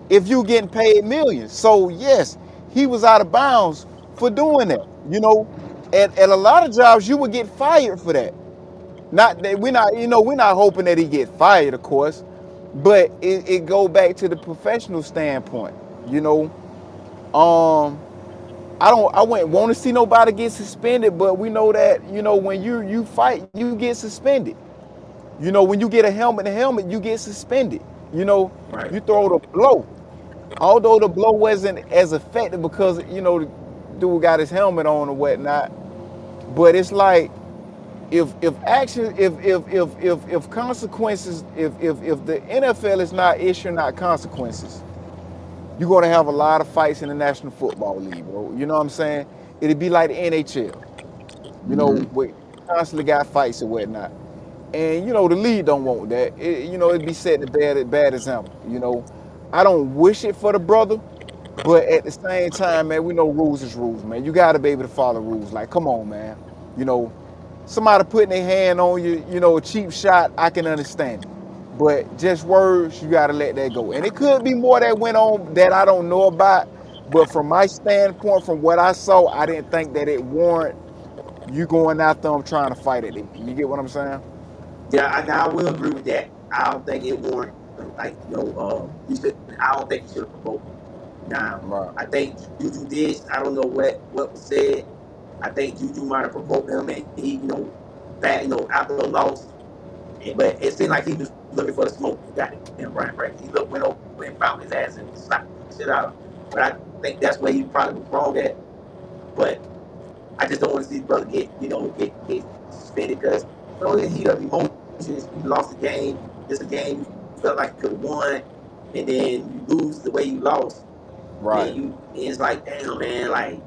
B: if you getting paid millions. So yes, he was out of bounds for doing that. At a lot of jobs you would get fired for that. Not that we're not hoping that he get fired, of course, but it go back to the professional standpoint. You know, um, I wouldn't want to see nobody get suspended, but we know that when you fight, you get suspended. When you get a helmet, you get suspended.
A: Right.
B: You throw the blow. Although the blow wasn't as effective because the dude got his helmet on or whatnot, but it's like if action if consequences if the NFL is not issuing out consequences, you're gonna have a lot of fights in the National Football League, bro. You know what I'm saying? It'd be like the NHL.
A: Mm-hmm.
B: We constantly got fights and whatnot. And the league don't want that. It'd be setting a bad example. I don't wish it for the brother, but at the same time, man, we know rules is rules, man. You got to be able to follow rules. Like, come on, man. You know, Somebody putting their hand on you, a cheap shot, I can understand it. But just words, you got to let that go. And it could be more that went on that I don't know about. But from my standpoint, from what I saw, I didn't think that it warrant you going after them trying to fight it. You get what I'm saying?
A: Yeah, I will agree with that. I don't think it warrant like you said. I don't think he should have provoked him. Now,
B: Right.
A: I think Juju did. I don't know what was said. I think Juju might have provoked him, and he back after the loss. But it seemed like he was looking for the smoke. He got it, Brian. Right? He went over and found his ass and slapped the shit out of him. but I think that's where he probably was wrong at. But I just don't want to see the brother get suspended because in the heat of emotions, you lost the game. It's a game you felt like you could have won, and then you lose the way you lost.
B: Right.
A: It's like, damn, man, like,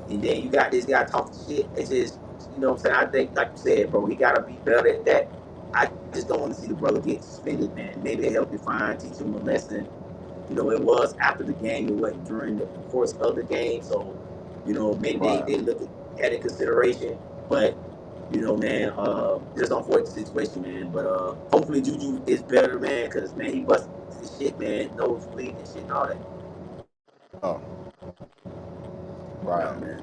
A: and then you got this guy talking shit. It's just, what I'm saying? I think, like you said, bro, he gotta be better at that. I just don't want to see the brother get suspended, man. Maybe they help him fine, teach him a lesson. It was after the game, it wasn't during the course of the game. So, maybe they look at it consideration. But, man, just unfortunate situation, man. But hopefully Juju is better, man, because, man, he busted his shit, man. Nose bleeding and shit and all that.
B: Oh,
A: Yeah,
B: right.
A: man.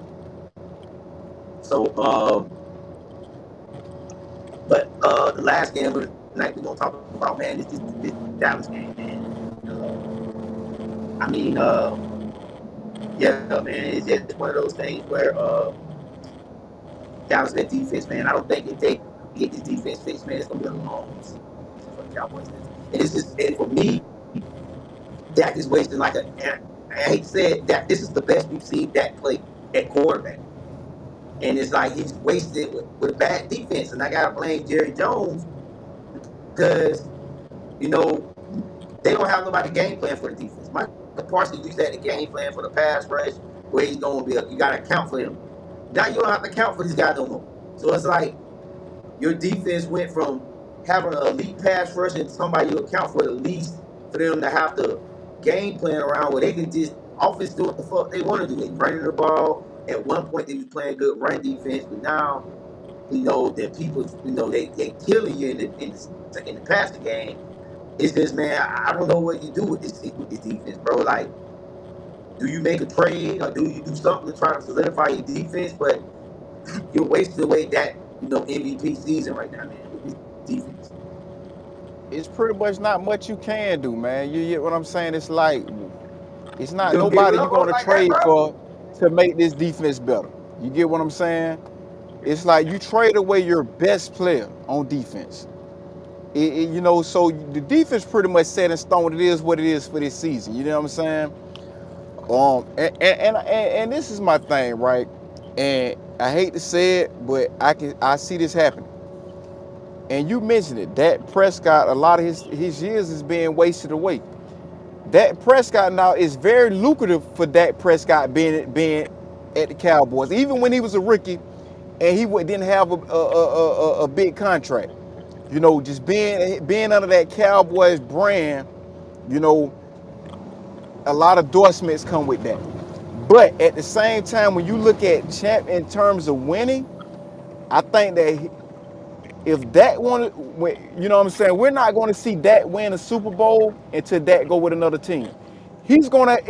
A: So, but the last game of the night we're gonna talk about, man, is this Dallas game, man. I mean, yeah, man, it's just one of those things where Dallas that defense, man. I don't think if they get this defense fixed, man, it's gonna be a long season for the Cowboys. And it's just, and for me, Dak is wasting I hate to say it, that this is the best we've seen Dak play at quarterback. And it's like he's wasted with bad defense. And I gotta blame Jerry Jones because, they don't have nobody game plan for the defense. Mike Parsons used that the game plan for the pass rush, where he's going to be. You got to account for him. Now you don't have to account for this guy no more. So it's like your defense went from having an elite pass rush and somebody you account for the least for them to have to game plan around where they can just offense do what the fuck they want to do. They running the ball. At one point they was playing good run defense, but now that people they killing you in the passing game. It's just, man, I don't know what you do with this defense, bro. Like, do you make a trade or do you do something to try to solidify your defense? But you're wasting away that MVP season right now, man, with this defense.
B: It's pretty much not much you can do, man. You get what I'm saying? It's like it's
A: You
B: not
A: gonna give it
B: nobody you're
A: up on
B: gonna
A: like that,
B: trade
A: bro?
B: for to make this defense better. You get what I'm saying? It's like you trade away your best player on defense. So the defense pretty much set in stone. It is what it is for this season. You know what I'm saying? And this is my thing, right? And I hate to say it, but I see this happening. And you mentioned it. Dak Prescott, a lot of his years is being wasted away. Dak Prescott now is very lucrative for Dak Prescott being at the Cowboys, even when he was a rookie, and he didn't have a big contract. Just being under that Cowboys brand, you know, a lot of endorsements come with that. But at the same time, when you look at champ in terms of winning, I think that if Dak wanted, you know what I'm saying, we're not going to see Dak win a Super Bowl until Dak go with another team. He's gonna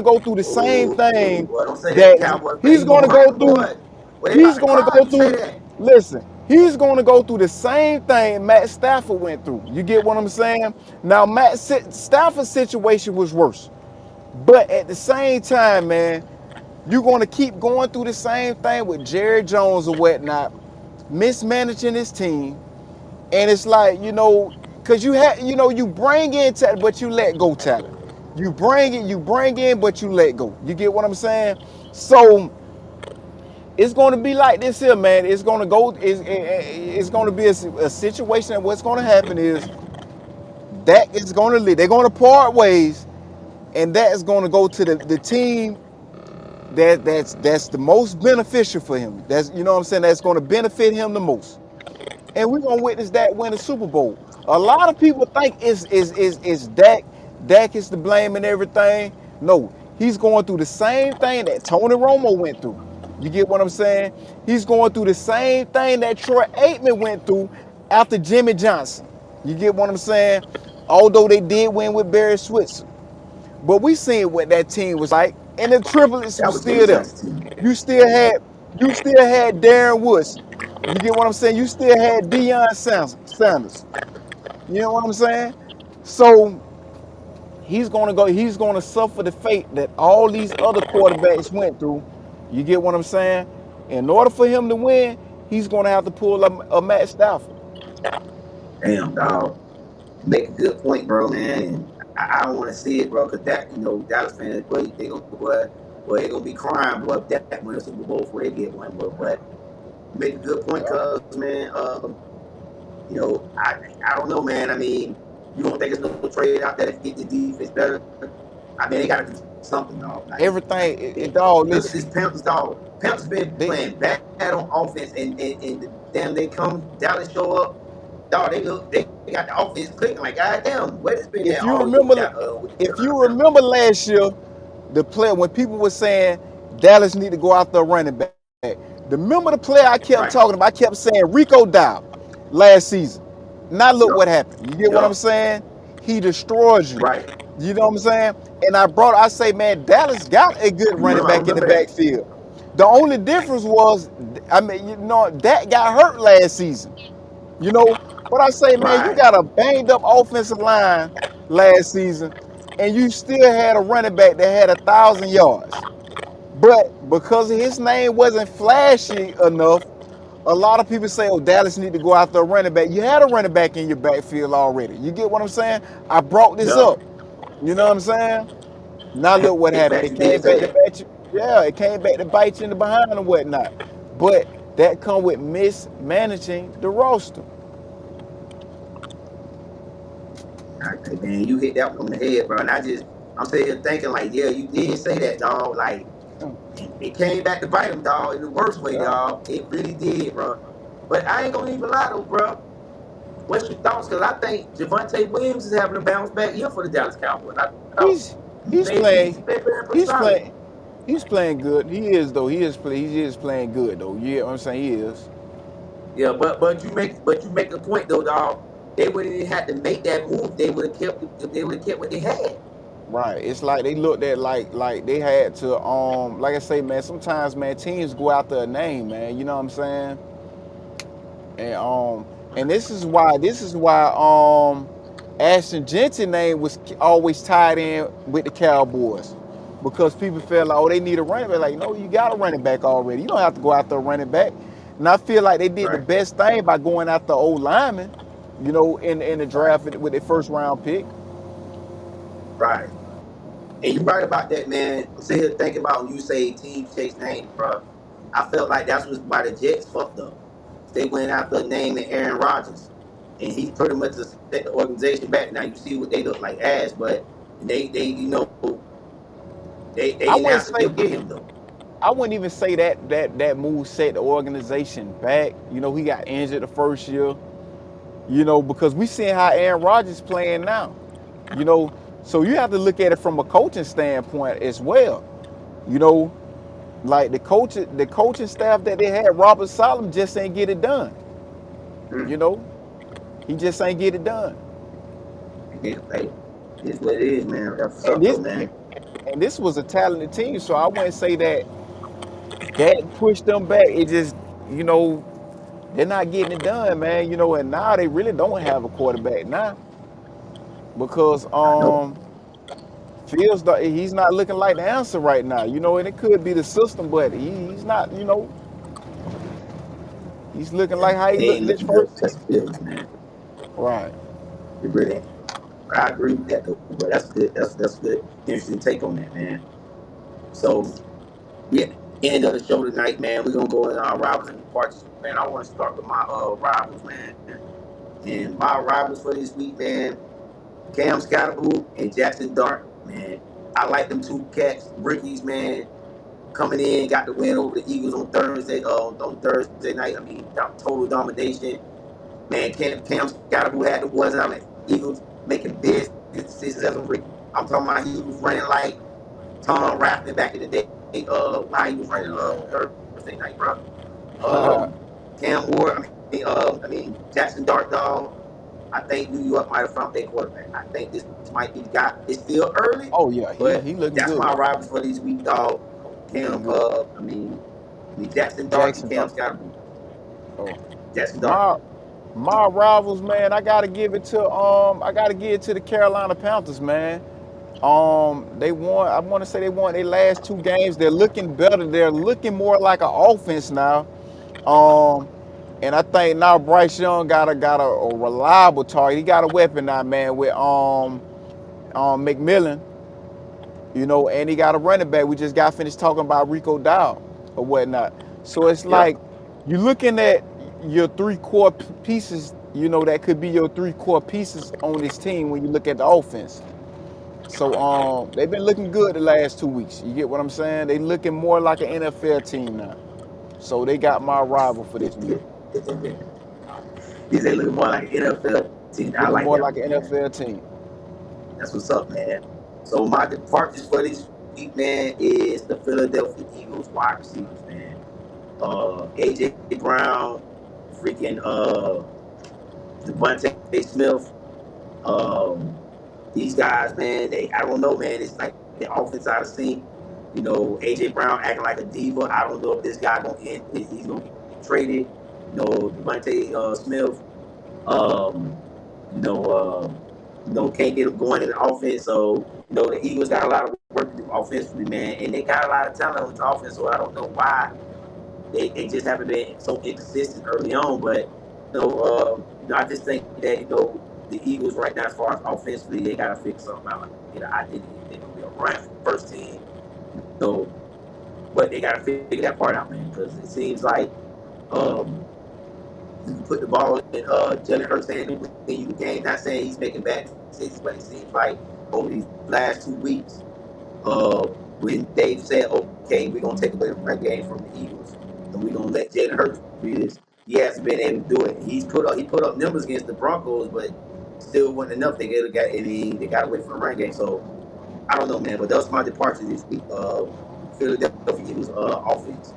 B: go through the same
A: Oh,
B: thing
A: boy, don't say that,
B: that
A: Cowboys fan.
B: he's
A: You gonna
B: gonna
A: hurt
B: go
A: them,
B: through.
A: boy. Well, they about
B: He's
A: to
B: gonna
A: cry
B: go
A: if you say
B: through.
A: that.
B: Listen, he's gonna go through the same thing Matt Stafford went through. You get what I'm saying? Now Stafford's situation was worse, but at the same time, man, you're gonna keep going through the same thing with Jerry Jones or whatnot, mismanaging his team. And it's like, because you bring in talent, but you let go talent. You bring in, but you let go. You get what I'm saying? So it's going to be like this here, man. It's going to go. It's going to be a situation. And what's going to happen is that is going to leave. They're going to part ways, and that is going to go to the team that's the most beneficial for him. That's what I'm saying. That's going to benefit him the most. And we're gonna witness that win the Super Bowl. A lot of people think it's Dak. Dak is to blame and everything. No, he's going through the same thing that Tony Romo went through. You get what I'm saying? He's going through the same thing that Troy Aikman went through after Jimmy Johnson. You get what I'm saying? Although they did win with Barry Switzer. But we seen what that team was like, and the triplets
A: That
B: was
A: was Jimmy
B: still there.
A: Johnson team.
B: You still had you still had Darren Woods. You get what I'm saying? You still had Deion Sanders. You know what I'm saying? So he's gonna suffer the fate that all these other quarterbacks went through. You get what I'm saying? In order for him to win, he's gonna have to pull a Matt Stafford.
A: Damn, dog. Make a good point, bro, man. I don't want to see it, bro, because that, Dallas fans, boy, they gonna be crying, boy, if that win a Super Bowl before they get one. But you make a good point,
B: Yeah.
A: cuz, man. I don't know, man. I mean, you don't think it's no trade out there to get the defense better? I mean, they got to do something, dog.
B: Everything, dog.
A: Look at this
B: Listen,
A: Panthers, dog. Panthers been
B: they
A: playing bad on offense, and damn, they come Dallas show up, dog. They got the offense clicking like goddamn. What has been
B: if
A: there
B: you
A: all year
B: remember,
A: with the
B: if
A: Carolina
B: you
A: Panthers?
B: remember last year, the play when people were saying Dallas need to go after a running back. Remember the play I kept
A: Right.
B: talking about? I kept saying Rico Dow last season. Now look what
A: Yup.
B: happened. You get what I'm
A: Yup.
B: saying? He destroys you.
A: Right.
B: You know what I'm saying? And I say, man, Dallas got a good running
A: I
B: back in the
A: remember that.
B: backfield. The only difference was, I mean, that got hurt last season. You know, but I say, man, you
A: Right.
B: got a banged up offensive line last season, and you still had a running back that had 1,000 yards. But because his name wasn't flashy enough, a lot of people say, oh, Dallas need to go after a running back. You had a running back in your backfield already. You get what I'm saying? I brought this
A: Yup.
B: up. You know what I'm saying? Now look what
A: In
B: happened.
A: fact,
B: It
A: you
B: came
A: did say
B: back to
A: that.
B: bite you. Yeah, it came back to bite you in the behind and whatnot. But that come with mismanaging the roster.
A: Okay, man, you hit that one on the head, bro. And I'm sitting here thinking, like, yeah, you did say that, dog. Like, it came back to bite him, dog, in the worst way,
B: Yeah.
A: dog. It really did, bro. But I ain't gonna even lie, though, bro. What's your thoughts? Because I think Javonte Williams is having a bounce back year for the Dallas Cowboys. I thought
B: He's he's
A: maybe he's
B: playing
A: been playing pretty
B: he's
A: solid.
B: playing he's playing good. He is though. He is playing good though. You know what I'm saying? He is.
A: Yeah, but you make a point though, dog. They wouldn't even have to make that move. They would have kept if they would have kept what they had.
B: Right. It's like they looked at like they had to like I say, man, sometimes man teams go after a name, man. You know what I'm saying? And and this is why Ashton Jensen name was always tied in with the Cowboys. Because people feel like, oh, they need a running back. Like, no, you got a running back already. You don't have to go after a running back. And I feel like they did the
A: Right,
B: best thing by going after old linemen, in the
A: right,
B: draft with their first round pick.
A: right. And you're right about that, man. I'm sitting here thinking about when you say teams chase names, bro. I felt like that's why the Jets fucked up. They went after a name in Aaron Rodgers, and he's pretty much just set the organization back. Now you see what they look like as, but they they
B: I
A: didn't
B: wouldn't
A: have to
B: say
A: still get him though.
B: I wouldn't even say that move set the organization back. He got injured the first year. Because we seeing how Aaron Rodgers playing now. You know, so you have to look at it from a coaching standpoint as well. You know, like the coaching staff that they had, Robert Solomon just ain't get it done.
A: Mm.
B: You know, he just ain't get it done.
A: Yeah, hey, it's what it is, man. That's what's
B: And
A: up
B: this
A: though, man.
B: and this was a talented team, so I wouldn't say that pushed them back. It just, you know, they're not getting it done, man. And now they really don't have a quarterback now because
A: I know.
B: Fields, he's not looking like the answer right now. And it could be the system, but he's not. He's looking
A: Yeah,
B: like how he
A: they
B: looked
A: ain't
B: this
A: looking good
B: first
A: for
B: season.
A: Justin Fields, man.
B: Right.
A: It really ain't. I agree with that though, but that's good. That's good. Interesting take on that, man. So yeah, end of the show tonight, man. We're gonna go in our rivals and departures, man. I want to start with my rivals, man. And my rivals for this week, man. Cam Scottaboo and Jackson Dart, man. I like them two cats, rookies, man. Coming in, got the win over the Eagles on Thursday. On Thursday night, I mean, total domination. Man, Cam Scottaboo had the boys out like Eagles making big decisions as a rookie. I'm talking about he was running like Tom Raffin back in the day. While he was running
B: Yeah.
A: Thursday night, bro. Cam Ward, Jackson Dart, dog. I think New York might have found their quarterback. I think this might be the guy. It's still early,
B: Oh yeah,
A: but
B: he looking
A: that's my
B: good.
A: rivals for this week, dog.
B: He looking
A: Cam,
B: good.
A: Jackson Dart and
B: Jackson
A: Cam
B: Dart.
A: Scottaboo.
B: Oh,
A: Jackson Dart.
B: my my rivals, man. I gotta give it to the Carolina Panthers, man. They won. I want to say they won their last two games. They're looking better. They're looking more like an offense now. Um, and I think now Bryce Young got a reliable target. He got a weapon now, man. With McMillan, and he got a running back. We just got finished talking about Rico Dow or whatnot. So it's
A: Yep.
B: like you're looking at your three core pieces, that could be your three core pieces on this team when you look at the offense. So they've been looking good the last 2 weeks. You get what I'm saying? They looking more like an NFL team now. So they got my rival for this week.
A: These they looking more like an NFL team. I
B: Looking
A: like
B: more
A: that
B: like
A: one,
B: an
A: man.
B: NFL team.
A: That's what's up, man. So my departures for this week, man, is the Philadelphia Eagles wide receivers, man. AJ Brown, freaking Devontae Smith. Um, these guys, man, I don't know, man. It's like the offense out of sync. AJ Brown acting like a diva. I don't know if this guy gonna end. He's gonna get traded. Devontae Smith. Um, you know, can't get him going in the offense. So the Eagles got a lot of work to do offensively, man, and they got a lot of talent on the offense. So I don't know why they just haven't been so inconsistent early on. But I just think that the Eagles right now, as far as offensively, they got to figure something out. Like, identity. They're gonna be a run first team. So, but they got to figure that part out, man, because it seems like um, you can put the ball in Jalen Hurts' hand and win you the game. Not saying he's making bad decisions, but it seems like over these last 2 weeks, when Dave said, "Okay, we're gonna take away the run game from the Eagles, and we're gonna let Jalen Hurts do this," he hasn't been able to do it. He put up numbers against the Broncos, but still wasn't enough. They got away from the run game. So I don't know, man. But that was my departure this week. Philadelphia Eagles offense.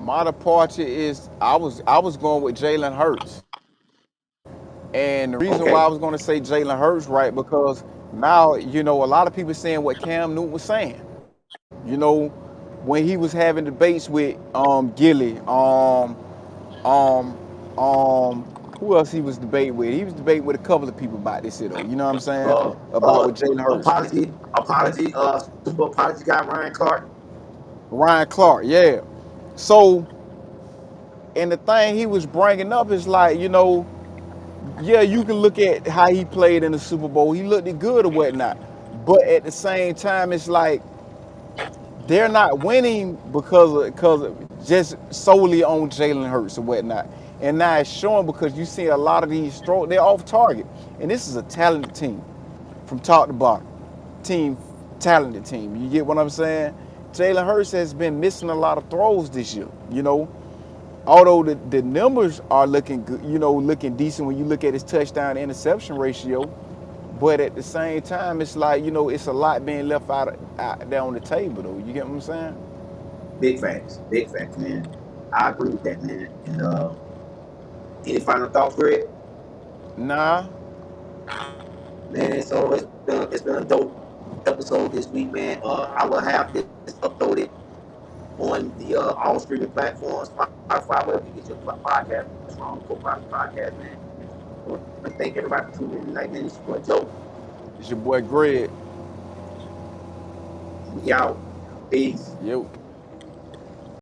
B: My departure is I was going with Jalen Hurts. And the reason why I
A: Okay.
B: was going to say Jalen Hurts, right, because now, a lot of people saying what Cam Newton was saying. You know, when he was having debates with Gilly, um, who else he was debating with? He was debating with a couple of people about this, though. You know what I'm saying?
A: Uh,
B: About
A: uh,
B: with Jalen Hurts.
A: apology, super apology guy Ryan Clark.
B: Ryan Clark, yeah. So, and the thing he was bringing up is like, yeah, you can look at how he played in the Super Bowl. He looked good or whatnot. But at the same time, it's like they're not winning because of just solely on Jalen Hurts or whatnot. And now it's showing because you see a lot of these throws, they're off target. And this is a talented team from top to bottom. Team, talented team. You get what I'm saying? Jalen Hurts has been missing a lot of throws this year. Although the numbers are looking good, looking decent when you look at his touchdown to interception ratio, but at the same time, it's like, it's a lot being left out there on the table, though. You get what I'm saying?
A: Big facts, man. I agree with that, man. And any final thoughts, Greg?
B: Nah,
A: Man, so it's been a dope episode this week, man. I will have this uploaded on the all streaming platforms, Spotify, wherever you get your podcast from, podcast, man. I want to thank everybody for tuning in tonight, man. It's your boy Joe.
B: it's your boy Greg.
A: We out. Peace.
B: Yo.